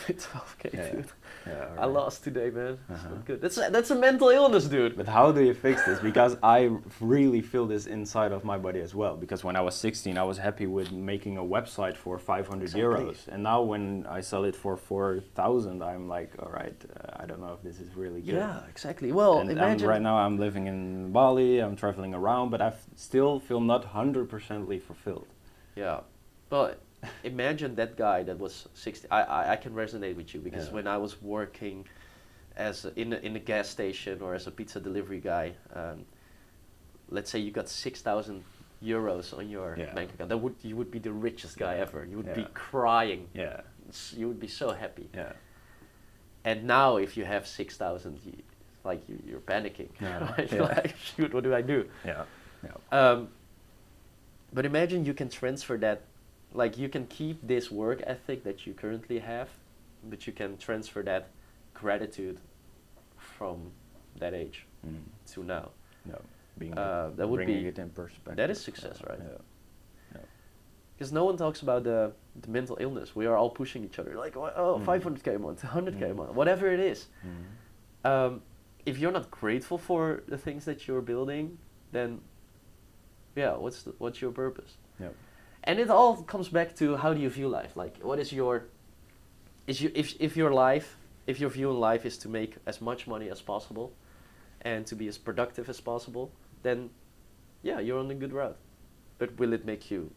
12K, dude. Right. I lost today, man. It's not good. That's a mental illness, dude. But how do you fix this? Because I really feel this inside of my body as well. Because when I was 16, I was happy with making a website for 500 euros. And now when I sell it for 4,000, I'm like, all right, I don't know if this is really good. Yeah, exactly. Well, imagine... right now I'm living in Bali, I'm traveling around, but I still feel not 100% fulfilled. Yeah, but imagine that guy that was 60. I can resonate with you, because when I was working as in a gas station or as a pizza delivery guy, let's say you got 6,000 euros on your bank account. You would be the richest guy ever. You would be crying. You would be so happy. And now if you have 6,000, you're panicking. Right? Like, shoot, what do I do? But imagine you can transfer that. Like, you can keep this work ethic that you currently have, but you can transfer that gratitude from that age to now. That would bringing it in perspective. That is success, right? Because no one talks about the mental illness. We are all pushing each other, like, 500K a month, 100K a month, whatever it is. if you're not grateful for the things that you're building, then yeah, what's your purpose? Yep. And it all comes back to how do you view life? Like, what is your, if your life, if your view in life is to make as much money as possible, and to be as productive as possible, then yeah, you're on a good route. But will it make you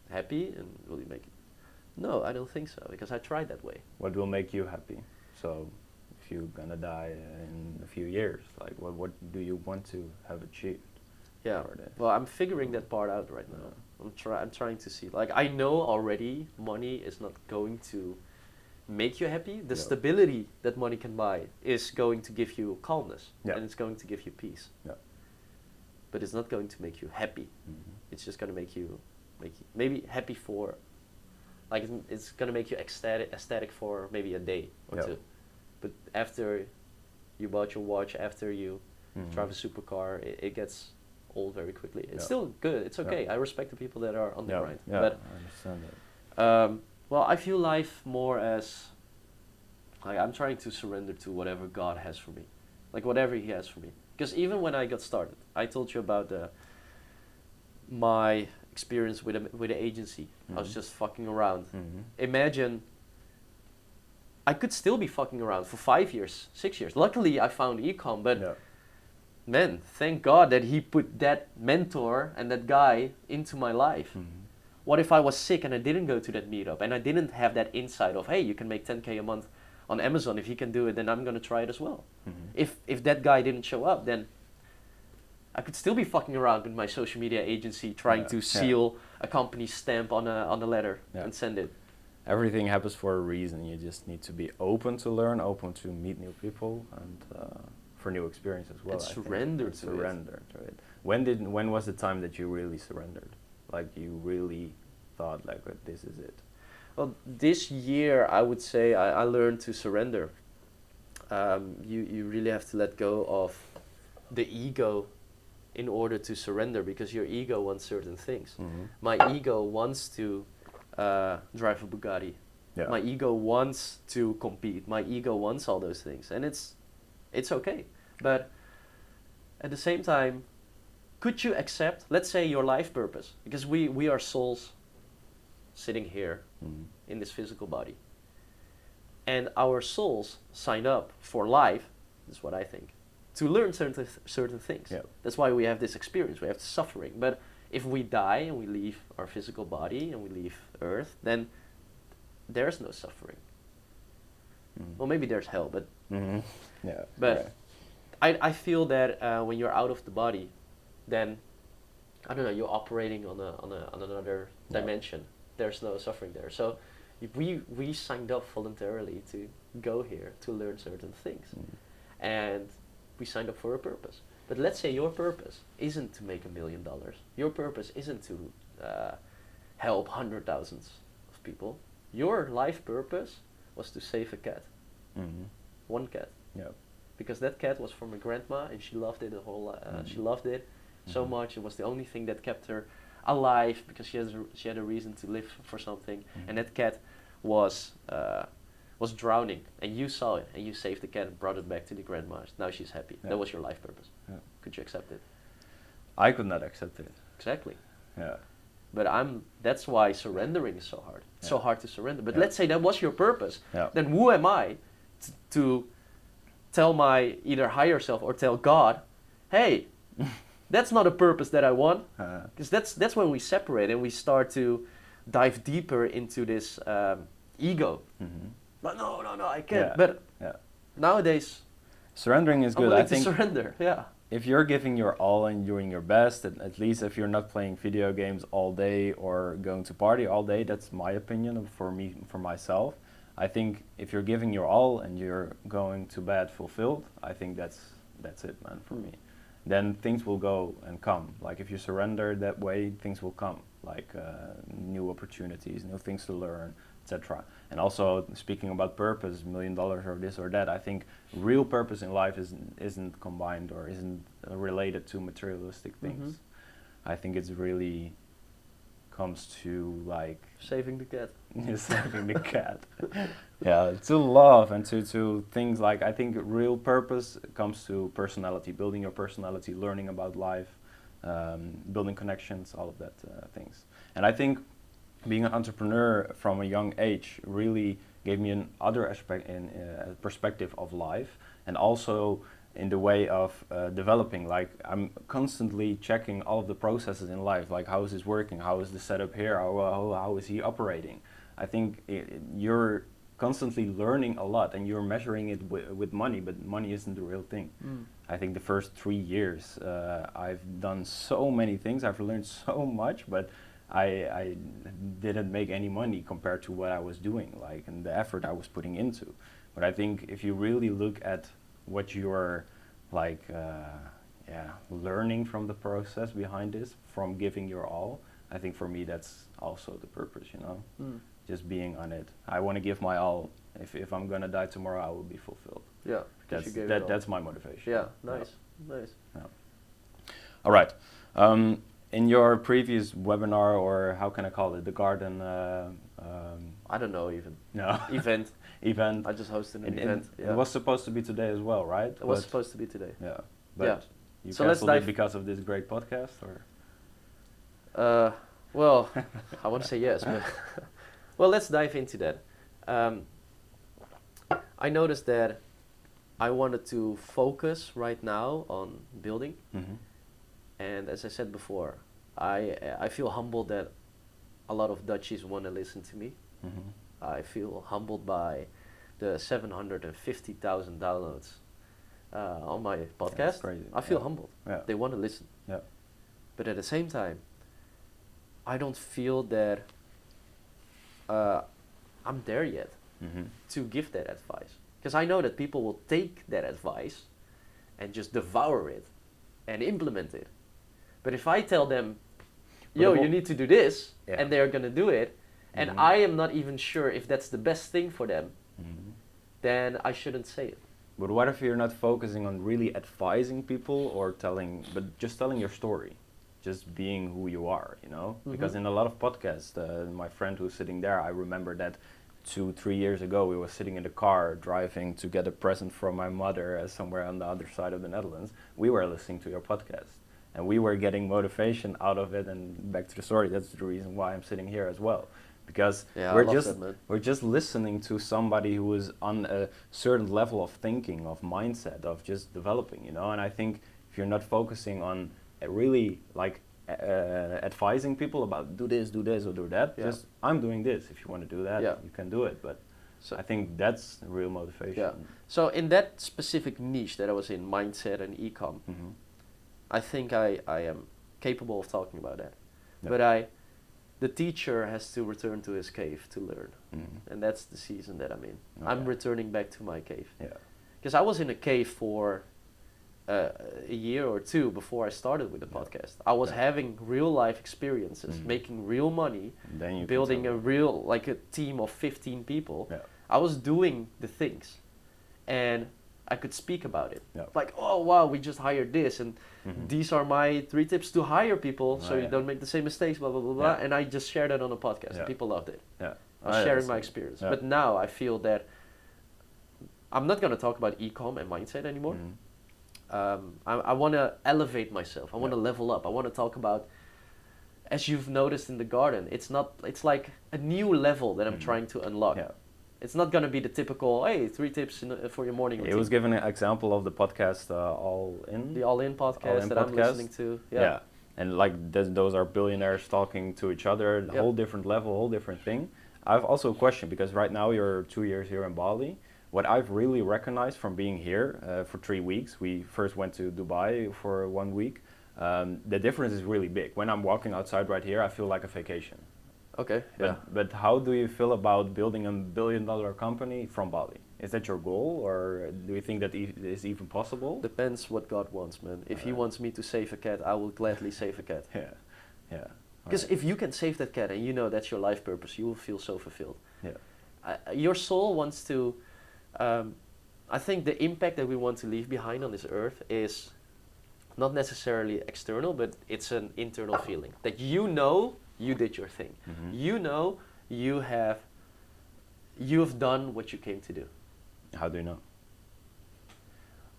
happy, and will you make it? No, I don't think so, because I tried that way. What will make you happy? So, if you're gonna die in a few years, like what do you want to have achieved? Yeah. Well, I'm figuring that part out right now. I'm trying to see. Like, I know already money is not going to make you happy. The stability that money can buy is going to give you calmness, and it's going to give you peace. Yeah. But it's not going to make you happy. It's just going to make you maybe happy for, like, it's going to make you ecstatic for maybe a day or two. But after you bought your watch, after you drive a supercar, it gets old very quickly. It's still good. It's okay. I respect the people that are on the grind. Yeah, but I understand that. well, I view life more as, like, I'm trying to surrender to whatever God has for me, like whatever He has for me. Because even when I got started, I told you about my experience with the agency. I was just fucking around. Imagine, I could still be fucking around for 5 years, 6 years. Luckily, I found ecom, but man, thank God that He put that mentor and that guy into my life. What if I was sick and I didn't go to that meetup, and I didn't have that insight of, hey, you can make 10K a month on Amazon. If he can do it, then I'm gonna try it as well. If that guy didn't show up, then I could still be fucking around with my social media agency trying to seal a company's stamp on a letter and send it. Everything happens for a reason. You just need to be open to learn, open to meet new people, and for new experience as well. And surrender to it. When was the time that you really surrendered? Like, you really thought, like, this is it? Well, this year I would say I learned to surrender. You really have to let go of the ego in order to surrender, because your ego wants certain things. My ego wants to drive a Bugatti. My ego wants to compete. My ego wants all those things, and it's okay. But at the same time, could you accept, let's say, your life purpose? Because we are souls sitting here in this physical body. And our souls sign up for life, this is what I think, to learn certain things. That's why we have this experience, we have suffering. But if we die and we leave our physical body and we leave Earth, then there's no suffering. Well, maybe there's hell, but but I feel that when you're out of the body, then I don't know, you're operating on another dimension. There's no suffering there. So we signed up voluntarily to go here to learn certain things, and we signed up for a purpose. But let's say your purpose isn't to make $1 million. Your purpose isn't to help hundred thousands of people. Your life purpose was to save a cat. One cat. Because that cat was from a grandma, and she loved it she loved it so much. It was the only thing that kept her alive, because she had a reason to live for something. And that cat was drowning, and you saw it, and you saved the cat and brought it back to the grandma. Now she's happy. That was your life purpose. Could you accept it? I could not accept it. Exactly. But that's why surrendering is so hard. It's so hard to surrender. But let's say that was your purpose. Then who am I to tell my either higher self or tell God, hey, that's not a purpose that I want? Because that's when we separate and we start to dive deeper into this ego. But no, I can't. But nowadays, surrendering is good. I'm willing to surrender. If you're giving your all and doing your best, at least if you're not playing video games all day or going to party all day, that's my opinion for myself. I think if you're giving your all and you're going to bed fulfilled, I think that's it, man, for me. Then things will go and come. Like, if you surrender that way, things will come. Like new opportunities, new things to learn, etc. And also, speaking about purpose, $1 million or this or that, I think real purpose in life isn't combined or isn't related to materialistic things. I think it's really comes to, like, saving the cat. You're saving the cat. Yeah, to love and to things like, I think real purpose comes to personality, building your personality, learning about life, building connections, all of that things. And I think being an entrepreneur from a young age really gave me an other aspect in perspective of life, and also in the way of developing. Like, I'm constantly checking all of the processes in life, like how is this working, how is the setup here, how is he operating. I think you're constantly learning a lot, and you're measuring it with money, but money isn't the real thing. I think the first 3 years I've done so many things, I've learned so much, but I didn't make any money compared to what I was doing, like, and the effort I was putting into. But I think if you really look at what you're like, learning from the process behind this, from giving your all, I think for me that's also the purpose, you know. Just being on it. I want to give my all. If I'm gonna die tomorrow, I will be fulfilled. Yeah, That's my motivation. Yeah, nice, nice. Yeah. All right. In your previous webinar, or how can I call it, the garden? I don't know even. No. Event. Event. I just hosted an event. It was supposed to be today as well, right? It was supposed to be today. Yeah. But yeah. you So canceled it because of this great podcast, or? Well, I want to say yes, but well, let's dive into that. I noticed that I wanted to focus right now on building, and as I said before, I feel humbled that a lot of Dutchies want to listen to me. I feel humbled by the 750,000 downloads on my podcast. That's crazy. I feel humbled. Yeah. They want to listen. Yeah. But at the same time, I don't feel that I'm there yet to give that advice. Because I know that people will take that advice and just devour it and implement it. But if I tell them, yo, you need to do this, and they're going to do it, and I am not even sure if that's the best thing for them, then I shouldn't say it. But what if you're not focusing on really advising people or just telling your story? Just being who you are, you know? Because in a lot of podcasts, my friend who's sitting there, I remember that 2-3 years ago, we were sitting in the car driving to get a present from my mother somewhere on the other side of the Netherlands. We were listening to your podcast, and we were getting motivation out of it. And back to the story, that's the reason why I'm sitting here as well. Because we're just listening to somebody who is on a certain level of thinking, of mindset, of just developing, you know? And I think if you're not focusing on really like advising people about do this or do that, just I'm doing this, if you want to do that, you can do it. But so I think that's real motivation. Yeah. So in that specific niche that I was in, mindset and e-com, I think I am capable of talking about that. But the teacher has to return to his cave to learn, and that's the season that I'm in. I'm returning back to my cave. Because I was in a cave for a year or two before I started with the podcast. I was having real life experiences, making real money, building a team of 15 people. I was doing the things, and I could speak about it. Like, oh wow, we just hired this, and these are my 3 tips to hire people so you don't make the same mistakes, blah blah blah blah. And I just shared that on a podcast, and people loved it. I was sharing my experience. But now I feel that I'm not going to talk about e-com and mindset anymore. I want to elevate myself. I want to level up. I want to talk about, as you've noticed in the garden, it's like a new level that I'm trying to unlock. It's not going to be the typical, hey, 3 tips for your morning routine. It was given an example of the podcast All In. The All In podcast I'm listening to. Yeah. And like those are billionaires talking to each other, a whole different level, whole different thing. I have also a question, because right now you're 2 years here in Bali. What I've really recognized from being here for 3 weeks, we first went to Dubai for 1 week. The difference is really big. When I'm walking outside right here, I feel like a vacation. Okay. But how do you feel about building a $1 billion company from Bali? Is that your goal, or do you think that is even possible? Depends what God wants, man. If He wants me to save a cat, I will gladly save a cat. Because if you can save that cat and you know that's your life purpose, you will feel so fulfilled. Your soul wants to. I think the impact that we want to leave behind on this earth is not necessarily external, but it's an internal feeling that you know you did your thing. You know you have done what you came to do. How do you know?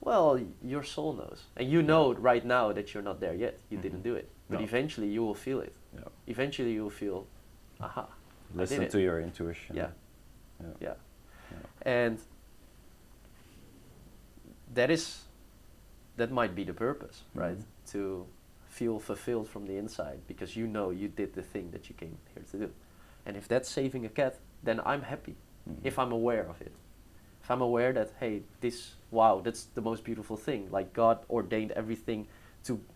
Well, your soul knows, and you know right now that you're not there yet. You Mhm. didn't do it, but No. eventually you will feel it. Yeah. Eventually you will feel, aha, I did Listen it. to your intuition. Yeah. Yeah. Yeah. Yeah. And that might be the purpose, right? Mhm. To feel fulfilled from the inside because you know you did the thing that you came here to do. And if that's saving a cat, then I'm happy Mhm. if I'm aware of it. If I'm aware that, hey, wow, that's the most beautiful thing. Like God ordained everything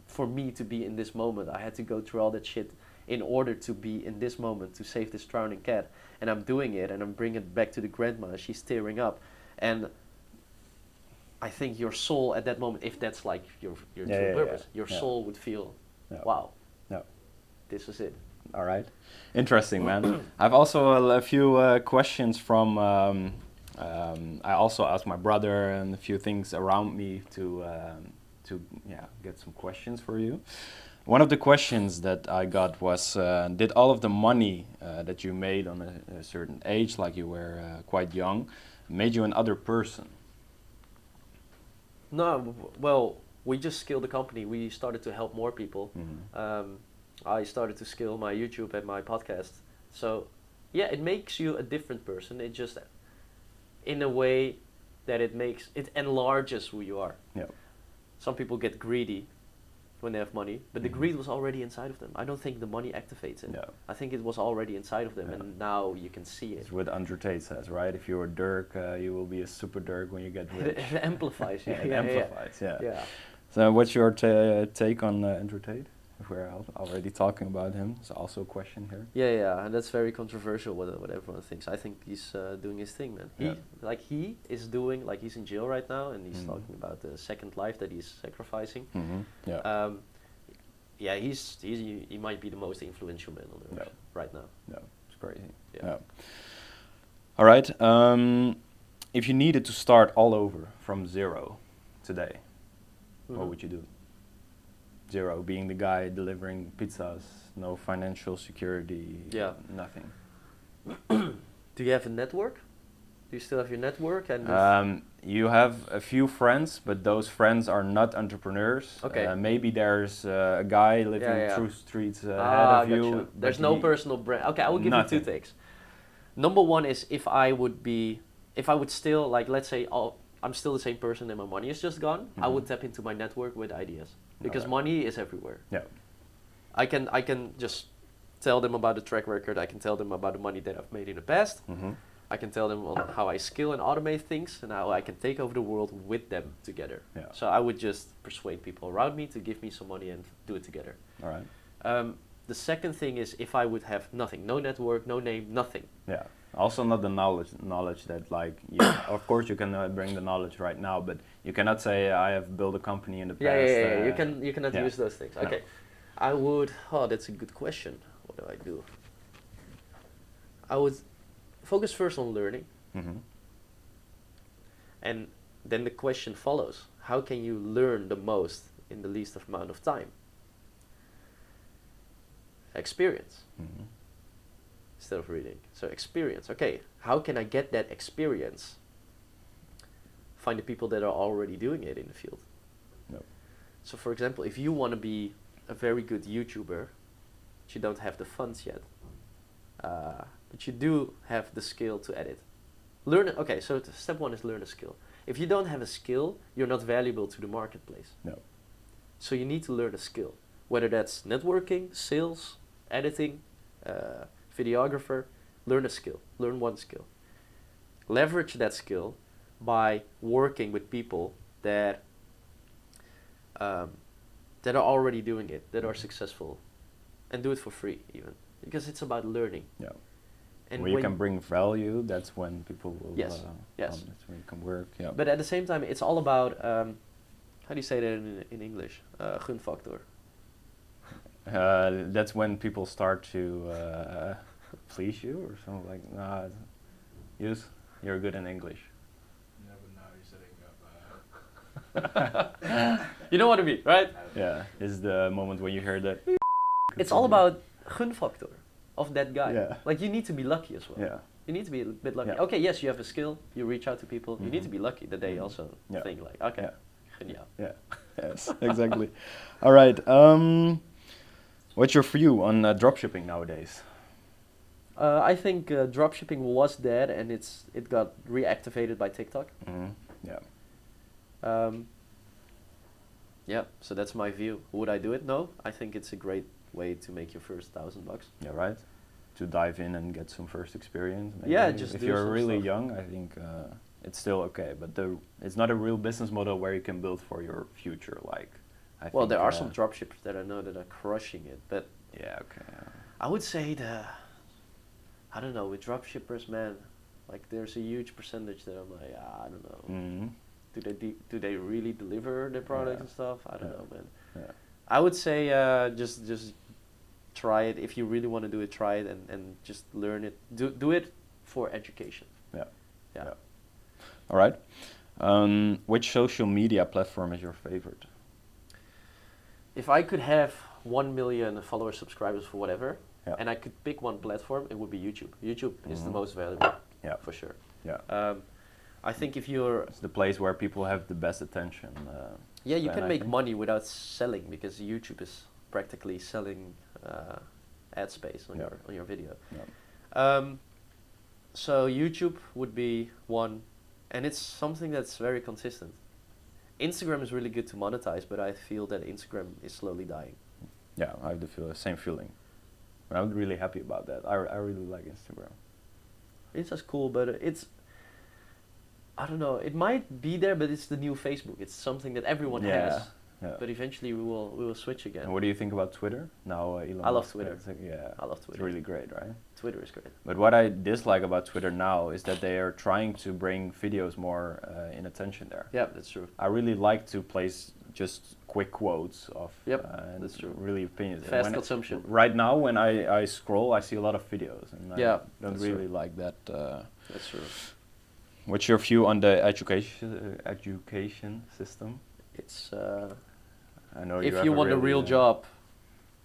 for me to be in this moment. I had to go through all that shit in order to be in this moment to save this drowning cat. And I'm doing it and I'm bringing it back to the grandma. She's tearing up. And I think your soul at that moment, if that's like your true purpose, your soul would feel, wow, this is it. All right, interesting, man. I've also a few questions from. I also asked my brother and a few things around me to get some questions for you. One of the questions that I got was, did all of the money that you made on a certain age, like you were quite young, made you another person? No, well, we just scaled the company. We started to help more people. Mm-hmm. I started to scale my YouTube and my podcast. So, yeah, it makes you a different person. It just, in a way that it enlarges who you are. Yeah. Some people get greedy when they have money, but the Mhm. greed was already inside of them. I don't think the money activates it. Yeah. I think it was already inside of them, and now you can see it. It's what Andrew Tate says, right? If you're a Dirk, you will be a super Dirk when you get rich. It amplifies. It amplifies, yeah. Yeah. So what's your take on Andrew Tate? If we're already talking about him, it's also a question here. Yeah, and that's very controversial. What everyone thinks. I think he's doing his thing, man. He is doing, like, he's in jail right now, and he's talking about the second life that he's sacrificing. Mm-hmm. Yeah. He might be the most influential man on earth right now. Yeah, it's crazy. Yeah. All right. If you needed to start all over from zero today, what would you do? Zero, being the guy delivering pizzas, no financial security, nothing. Do you have a network? Do you still have your network? And you have a few friends, but those friends are not entrepreneurs. Okay. Maybe there's a guy living through streets ahead of you. Gotcha. There's no personal brand. Okay, I will give you two takes. Number one is if I would still, like, let's say I'm still the same person and my money is just gone, I would tap into my network with ideas. Because money is everywhere. Yeah. I can just tell them about the track record. I can tell them about the money that I've made in the past. Mm-hmm. I can tell them on how I scale and automate things and how I can take over the world with them together. Yeah. So I would just persuade people around me to give me some money and do it together. All right. The second thing is if I would have nothing, no network, no name, nothing. Yeah. Also not the knowledge that, like, of course you can bring the knowledge right now, but you cannot say I have built a company in the past. You cannot use those things. Okay. No. That's a good question. What do I do? I would focus first on learning. Mm-hmm. And then the question follows. How can you learn the most in the least amount of time? Experience. Mm-hmm. Instead of reading. So experience. Okay, how can I get that experience? Find the people that are already doing it in the field. No. So for example, if you want to be a very good YouTuber, but you don't have the funds yet, but you do have the skill to edit. Okay, so step one is learn a skill. If you don't have a skill, you're not valuable to the marketplace. No. So you need to learn a skill, whether that's networking, sales, editing, videographer. Learn a skill. Learn one skill. Leverage that skill by working with people that are already doing it, that are successful, and do it for free even, because it's about learning. Yeah. And when you can bring value, that's when people will. Yes. That's when you can work. Yeah. But at the same time, it's all about how do you say that in English? Gunfactor. That's when people start to please you or something like. Nah, you're good in English. Yeah, but now you're setting up. You know what I mean, right? Yeah, is the moment when you hear that. It's all about gunfactor. of that guy. Yeah. Like you need to be lucky as well. Yeah. You need to be a bit lucky. Yeah. Okay, yes, you have a skill. You reach out to people. You need to be lucky that they also Yeah. think like, okay, Yeah. geniaal. Yeah. Yes. Exactly. All right. What's your view on dropshipping nowadays? I think dropshipping was dead, and it got reactivated by TikTok. Yeah. Yeah, so that's my view. Would I do it? No. I think it's a great way to make your first $1,000. Yeah. Right. To dive in and get some first experience. Maybe. Yeah, just if do you're some really stuff. young, I think it's still okay. But it's not a real business model where you can build for your future. Like, Well, there are some dropshippers that I know that are crushing it, but Yeah. Okay. Yeah. I would say I don't know, with dropshippers, man, like there's a huge percentage that I'm like, I don't know. Mm-hmm. Do they really deliver their products Yeah. and stuff? I don't Yeah. know, man. Yeah. I would say just try it. If you really want to do it, try it and just learn it. Do it for education. Yeah. Yeah. Yeah. All right. Which social media platform is your favorite? If I could have 1 million followers, subscribers, for whatever, Yeah. and I could pick one platform, it would be YouTube. YouTube is the Mhm. most valuable, Yeah. for sure. Yeah. I think if you're It's the place where people have the best attention. yeah, you span, can I make think. money without selling because YouTube is practically selling ad space on Yeah. your video. Yeah. So YouTube would be one, and it's something that's very consistent. Instagram is really good to monetize, but I feel that Instagram is slowly dying. Yeah, I have the same feeling. But I'm really happy about that. I really like Instagram. It's just cool, but I don't know. It might be there, but it's the new Facebook. It's something that everyone has. Yeah. But eventually we will switch again. And what do you think about Twitter? Now Elon I love Musk Twitter. has, yeah, I love it's Twitter. really great, right? Twitter is great. But what I dislike about Twitter now is that they are trying to bring videos more in attention there. Yeah, that's true. I really like to place just quick quotes of Yep, and that's true. really opinions. And Fast when consumption. Right now, when I scroll, I see a lot of videos, and Yeah, I don't that's really true. like that. That's true. What's your view on the education system? It's I know if have you want a really, real job,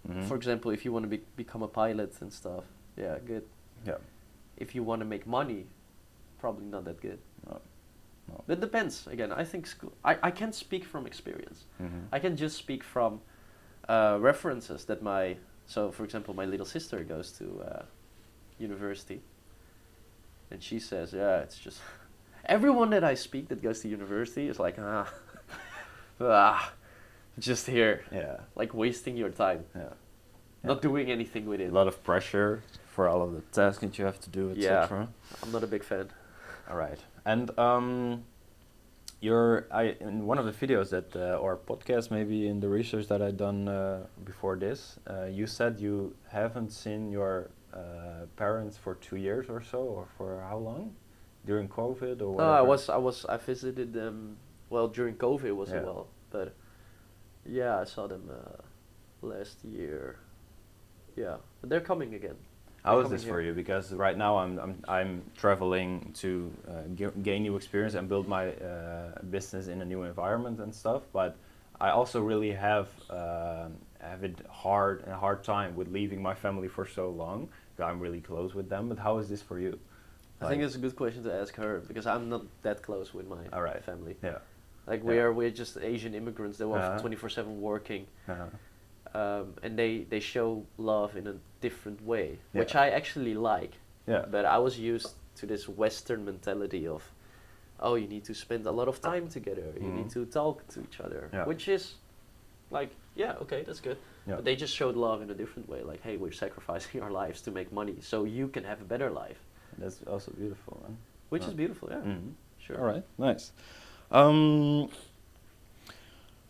mhm. for example, if you want to become a pilot and stuff, yeah, good. Yeah. If you want to make money, probably not that good. No. No. It depends. Again, I think school. I can't speak from experience. Mhm. I can just speak from references that so for example, my little sister goes to university, and she says, yeah, it's just everyone that I speak that goes to university is like, just here, Yeah. like wasting your time, Yeah. not doing anything with A it. lot of pressure for all of the tasks that you have to do, etc. Yeah, I'm not a big fan. All right. And in one of the videos that or podcast, maybe in the research that I done before this, you said you haven't seen your parents for 2 years or so, or for how long? During COVID or No, whatever? I visited them. Well, during COVID was Yeah. a while, but yeah, I saw them last year. Yeah, but they're coming again. How They're is this coming for here. you? Because right now I'm traveling to gain new experience and build my business in a new environment and stuff. But I also really have a hard time with leaving my family for so long. I'm really close with them. But how is this for you? I think it's a good question to ask her because I'm not that close with my All right. family. Yeah. Like Yeah. we're just Asian immigrants that were 24/7 working, and they show love in a different way, which Yeah. I actually like. Yeah. But I was used to this Western mentality of, oh, you need to spend a lot of time together. You need to talk to each other, Yeah. which is like, yeah, okay, that's good. Yeah. But they just showed love in a different way. Like, hey, we're sacrificing our lives to make money so you can have a better life, That's also beautiful, man. which is beautiful. Yeah, Mhm. sure. All right, nice.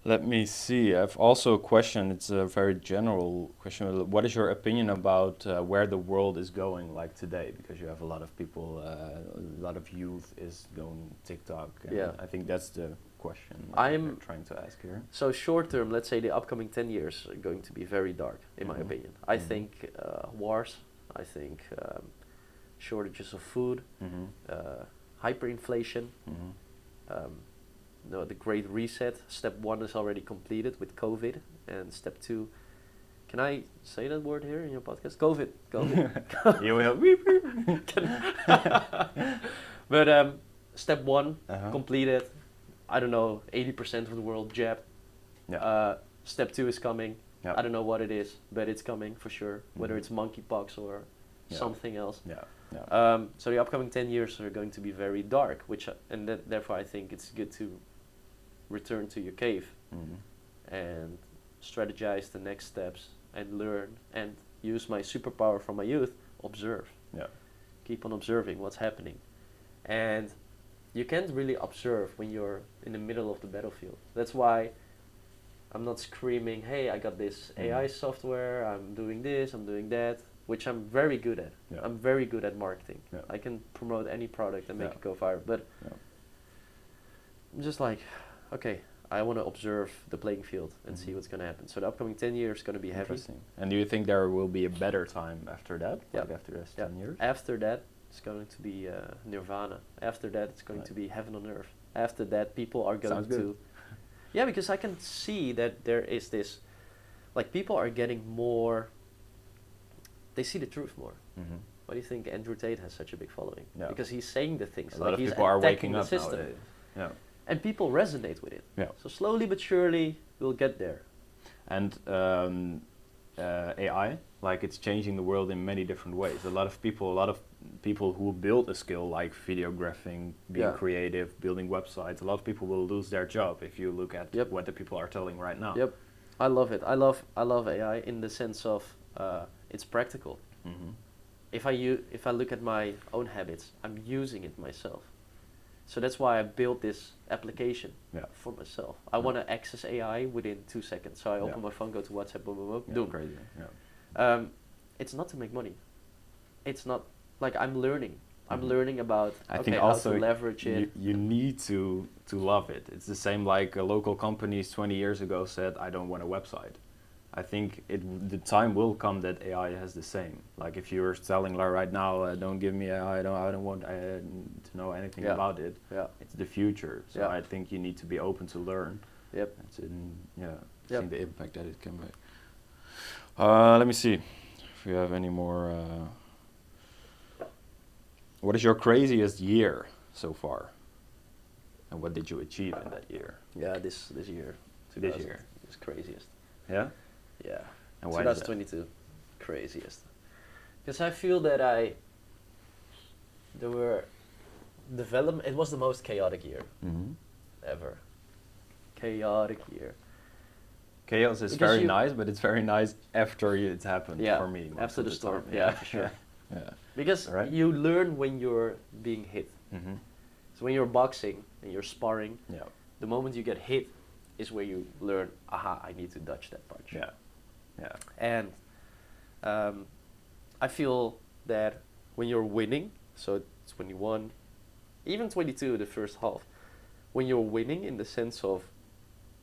Let me see. I've also a question. It's a very general question. What is your opinion about where the world is going, like today? Because you have a lot of people, a lot of youth is going TikTok. And Yeah. I think that's the question I'm- I'm trying to ask here. So short term, let's say the upcoming 10 years are going to be very dark, in my Mhm. opinion. I Mhm. think wars, I think shortages of food, Mm-hmm. hyperinflation, Mm-hmm. no, the Great Reset. Step 1 is already completed with COVID, and step 2 Can I say that word here in your podcast? COVID. You will. But step one, Uh-huh. completed. I don't know, 80% of the world jabbed. Yeah. Step two is coming. Yeah. I don't know what it is, but it's coming for sure. Whether Mhm. it's monkeypox or Yeah. something else. Yeah. Yeah. So the upcoming 10 years are going to be very dark, therefore I think it's good to return to your cave Mhm. and strategize the next steps and learn and use my superpower from my youth, observe. Yeah. Keep on observing what's happening. And you can't really observe when you're in the middle of the battlefield. That's why I'm not screaming, hey, I got this AI software, I'm doing this, I'm doing that, which I'm very good at. Yeah. I'm very good at marketing. Yeah. I can promote any product and make Yeah. it go viral. But Yeah. I'm just like, okay, I want to observe the playing field and see Mhm. what's going to happen. So the upcoming 10 years is going to be heavy. Interesting. And do you think there will be a better time after that? Yeah. Like after this Yeah. 10 years? After that, it's going to be nirvana. After that, it's going Right. to be heaven on earth. After that, people are going Sounds good. to... Yeah, because I can see that there is this... Like, people are getting more... They see the truth more. Mhm. Why do you think Andrew Tate has such a big following? Yeah. Because he's saying the things. A lot of he's people are attacking waking the up system. nowadays. Yeah. And people resonate with it. Yeah. So slowly but surely, we'll get there. And AI, like it's changing the world in many different ways. A lot of people who build a skill like videographing, being Yeah. creative, building websites, a lot of people will lose their job if you look at Yep. what the people are telling right now. Yep, I love it. I love AI in the sense of it's practical. Mhm. If I look at my own habits, I'm using it myself. So that's why I built this application Yeah. for myself. I want to access AI within 2 seconds. So I open Yeah. my phone, go to WhatsApp, boom, boom, boom, Yeah, boom. crazy. Yeah. It's not to make money. It's not like I'm learning. I'm Mhm. learning about I think how also to leverage it. you need to love it. It's the same like local companies 20 years ago said, I don't want a website. I think the time will come that AI has the same. Like if you're telling right now, don't give me AI, I don't want to know anything Yeah. about it. Yeah. It's the future. So Yeah. I think you need to be open to learn. Yep. Yep. Yep. The impact that it can make. Let me see if we have any more. What is your craziest year so far? And what did you achieve in that year? Yeah, this year. This year. Is craziest. Yeah? Yeah. And why is that? 2022, craziest. Because I feel that there were development. It was the most chaotic year Mm-hmm. ever. Chaotic year. Chaos is Because very you- nice, but it's very nice after it's happened Yeah, for me. most after of the storm. time. Yeah, for sure. Yeah. Because Right. you learn when you're being hit. Mm-hmm. So when you're boxing and you're sparring, Yeah. the moment you get hit is where you learn, aha, I need to dodge that punch. Yeah. Yeah. And I feel that when you're winning, so 21, even 22, the first half, when you're winning in the sense of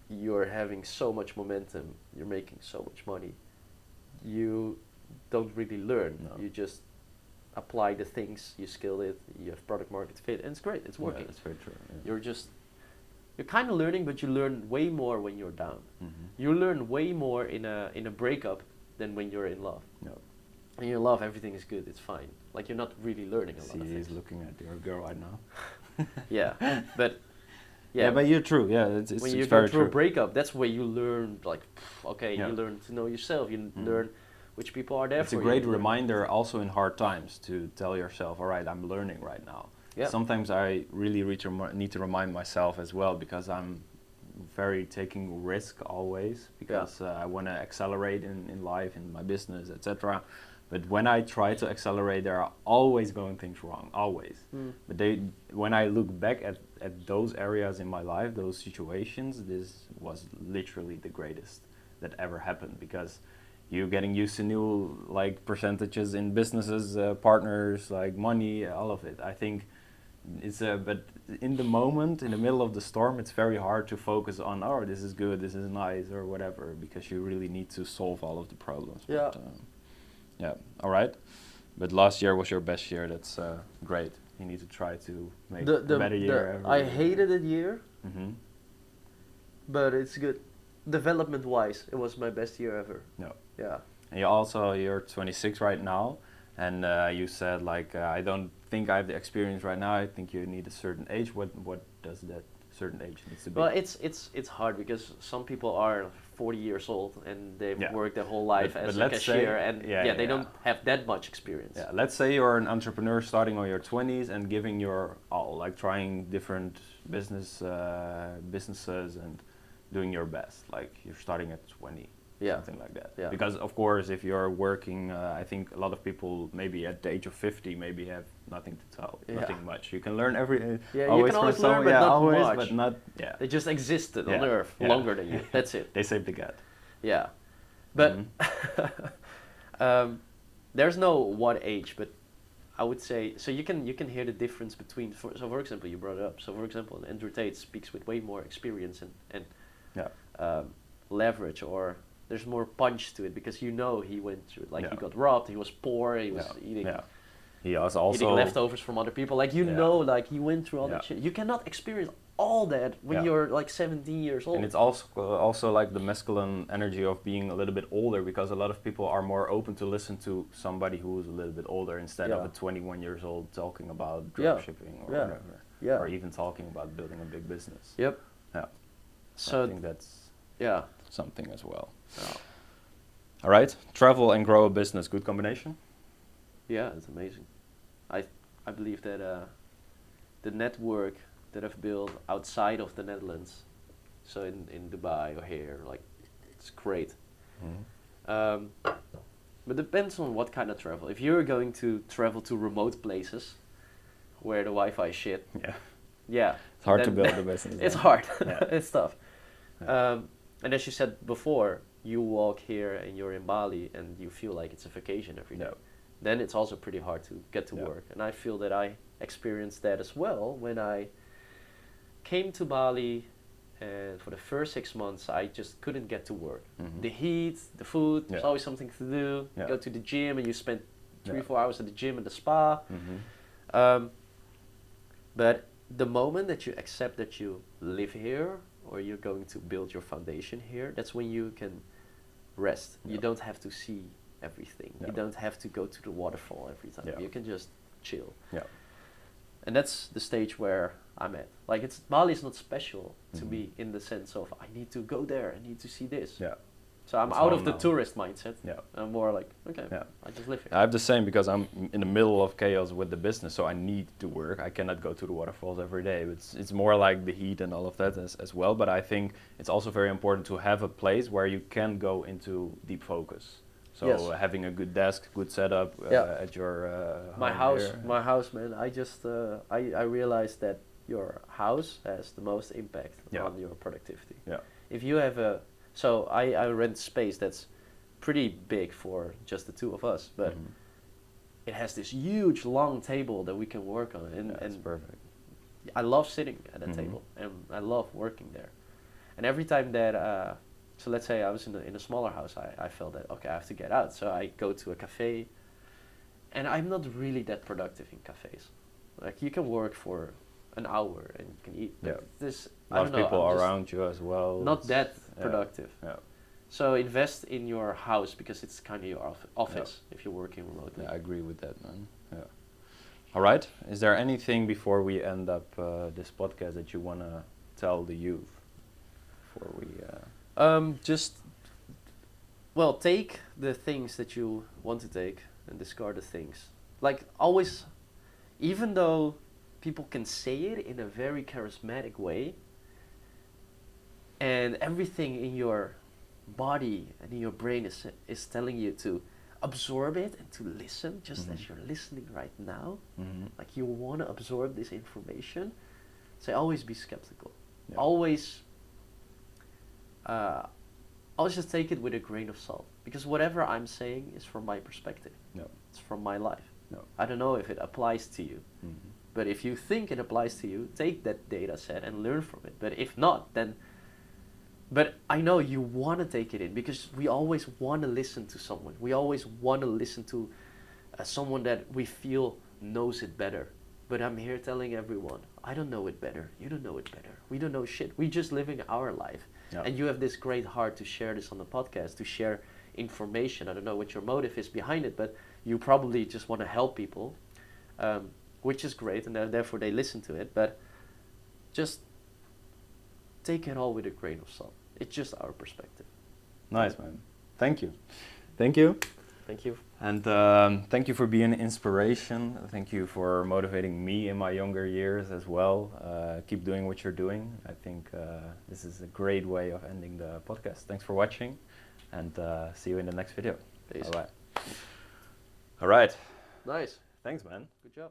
you're having so much momentum, you're making so much money, you don't really learn. No. You just apply the things, you skill it, you have product market fit, and it's great, it's working. Yeah, that's very true. Yeah. You're kind of learning, but you learn way more when you're down. Mm-hmm. You learn way more in a breakup than when you're in love. Yeah. When you're in love, everything is good, it's fine. Like you're not really learning a lot See, of he's things. looking at your girl right now. Yeah, but Yeah, but you're true. Yeah, it's when it's you very go through true. a breakup, that's where you learn. Like, okay, Yeah. you learn to know yourself. You Mhm. learn which people are there It's for a you. great You learn- reminder also in hard times to tell yourself, all right, I'm learning right now. Yeah. Sometimes I really need to remind myself as well because I'm very taking risk always because I want to accelerate in life, in my business, etc. But when I try to accelerate, there are always going things wrong, always. Mm. But when I look back at those areas in my life, those situations, this was literally the greatest that ever happened because you're getting used to new like percentages in businesses, partners, like money, all of it. I think it's but in the moment, in the middle of the storm, it's very hard to focus on, oh, this is good, this is nice, or whatever, because you really need to solve all of the problems. Yeah. But, yeah, all right. But last year was your best year. That's great. You need to try to make a better year. I hated it year, Mm-hmm. but it's good. development-wise, it was my best year ever. No. Yeah. And you're 26 right now, and you said like I don't think I have the experience right now. I think you need a certain age. What does that certain age needs to be? Well, it's hard because some people are 40 years old and they've Yeah. worked their whole life But as a let's say- cashier, and yeah, they don't have that much experience. Yeah, let's say you're an entrepreneur starting on your 20s and giving your all, like trying different businesses and doing your best. Like you're starting at 20, Yeah. something like that. Yeah. Because of course, if you're working, I think a lot of people maybe at the age of 50 maybe have nothing to tell, Yeah. nothing much. You can learn every. Yeah, you always can from always learn, someone, but yeah, not always, much. but not. Yeah. They just existed on Yeah. Earth Yeah. longer than you. That's it. They saved the cat. Yeah, but Mhm. there's no one age, but I would say so. You can hear the difference between. For example, you brought it up. So for example, Andrew Tate speaks with way more experience and Yeah. leverage, or there's more punch to it because you know he went through. Like he Yeah. got robbed. He was poor. He was Yeah. eating. Yeah. He was also Eating leftovers from other people. Like you Yeah. know, like he went through all that Yeah. shit. You cannot experience all that when Yeah. you're like 17 years old. And it's also like the masculine energy of being a little bit older, because a lot of people are more open to listen to somebody who is a little bit older instead of Yeah. a 21 years old talking about Yeah. dropshipping or Yeah. whatever, Yeah. or even talking about building a big business. Yep. Yeah. So I think that's yeah. something as well. Oh. All right, travel and grow a business, good combination. Yeah, it's amazing. I believe that the network that I've built outside of the Netherlands, so in Dubai or here, like it's great. But depends on what kind of travel. If you're going to travel to remote places where the Wi-Fi is shit, Yeah, yeah, it's hard to then build a business. it's there. hard. Yeah. It's tough. Yeah. And as you said before, you walk here and you're in Bali and you feel like it's a vacation every day. Yeah. Then it's also pretty hard to get to Yeah. work. And I feel that I experienced that as well when I came to Bali, and for the first 6 months I just couldn't get to work. Mhm. The heat, the food, there's Yeah. always something to do. You Yeah. go to the gym and you spend 3 Yeah. 4 hours at the gym and the spa. Mhm. But the moment that you accept that you live here or you're going to build your foundation here, that's when you can rest. You Yeah. don't have to see everything. You Yeah. don't have to go to the waterfall every time. Yeah. You can just chill. Yeah. And that's the stage where I'm at. Like Bali is not special to Mhm. me in the sense of I need to go there, I need to see this. Yeah. So I'm It's out home of the now. tourist mindset. Yeah. I'm more like, okay, Yeah. I just live here. I have the same, because I'm in the middle of chaos with the business, so I need to work. I cannot go to the waterfalls every day. It's more like the heat and all of that as well. But I think it's also very important to have a place where you can go into deep focus. So Yes. having a good desk, good setup Yeah. at your My home house, here. my house, man. I just I realized that your house has the most impact Yeah. on your productivity. Yeah. If you have I rent space that's pretty big for just the two of us, but Mhm. it has this huge long table that we can work on, Yeah, that's and perfect. I love sitting at that Mhm. table, and I love working there. And every time that so let's say I was in a smaller house, I felt that okay, I have to get out, so I go to a cafe, and I'm not really that productive in cafes. Like you can work for an hour and you can eat. But Yeah. this A I lot don't of know. people I'm just around you as well. not It's- that yeah. productive. Yeah. So invest in your house because it's kind of your office if you're working remotely. Yeah, I agree with that, man. Yeah. All right. Is there anything before we end up this podcast that you want to tell the youth before we? Just well, take the things that you want to take and discard the things. Like always, even though people can say it in a very charismatic way, and everything in your body and in your brain is telling you to absorb it and to listen, just as you're listening right now. Mhm. Like you want to absorb this information. So always be skeptical. Yeah. Always just take it with a grain of salt, because whatever I'm saying is from my perspective. No. It's from my life. No. I don't know if it applies to you, Mhm. but if you think it applies to you, take that data set and learn from it. But if not, then. But I know you want to take it in, because we always want to listen to someone. We always want to listen to someone that we feel knows it better. But I'm here telling everyone, I don't know it better. You don't know it better. We don't know shit. We just living our life. Yeah. And you have this great heart to share this on the podcast, to share information. I don't know what your motive is behind it, but you probably just want to help people, which is great, and therefore they listen to it. But just take it all with a grain of salt. It's just our perspective. Nice, man. Thank you. Thank you. Thank you. And thank you for being an inspiration. Thank you for motivating me in my younger years as well. Keep doing what you're doing. I think this is a great way of ending the podcast. Thanks for watching, and see you in the next video. Peace. Bye-bye. All right. Nice. Thanks, man. Good job.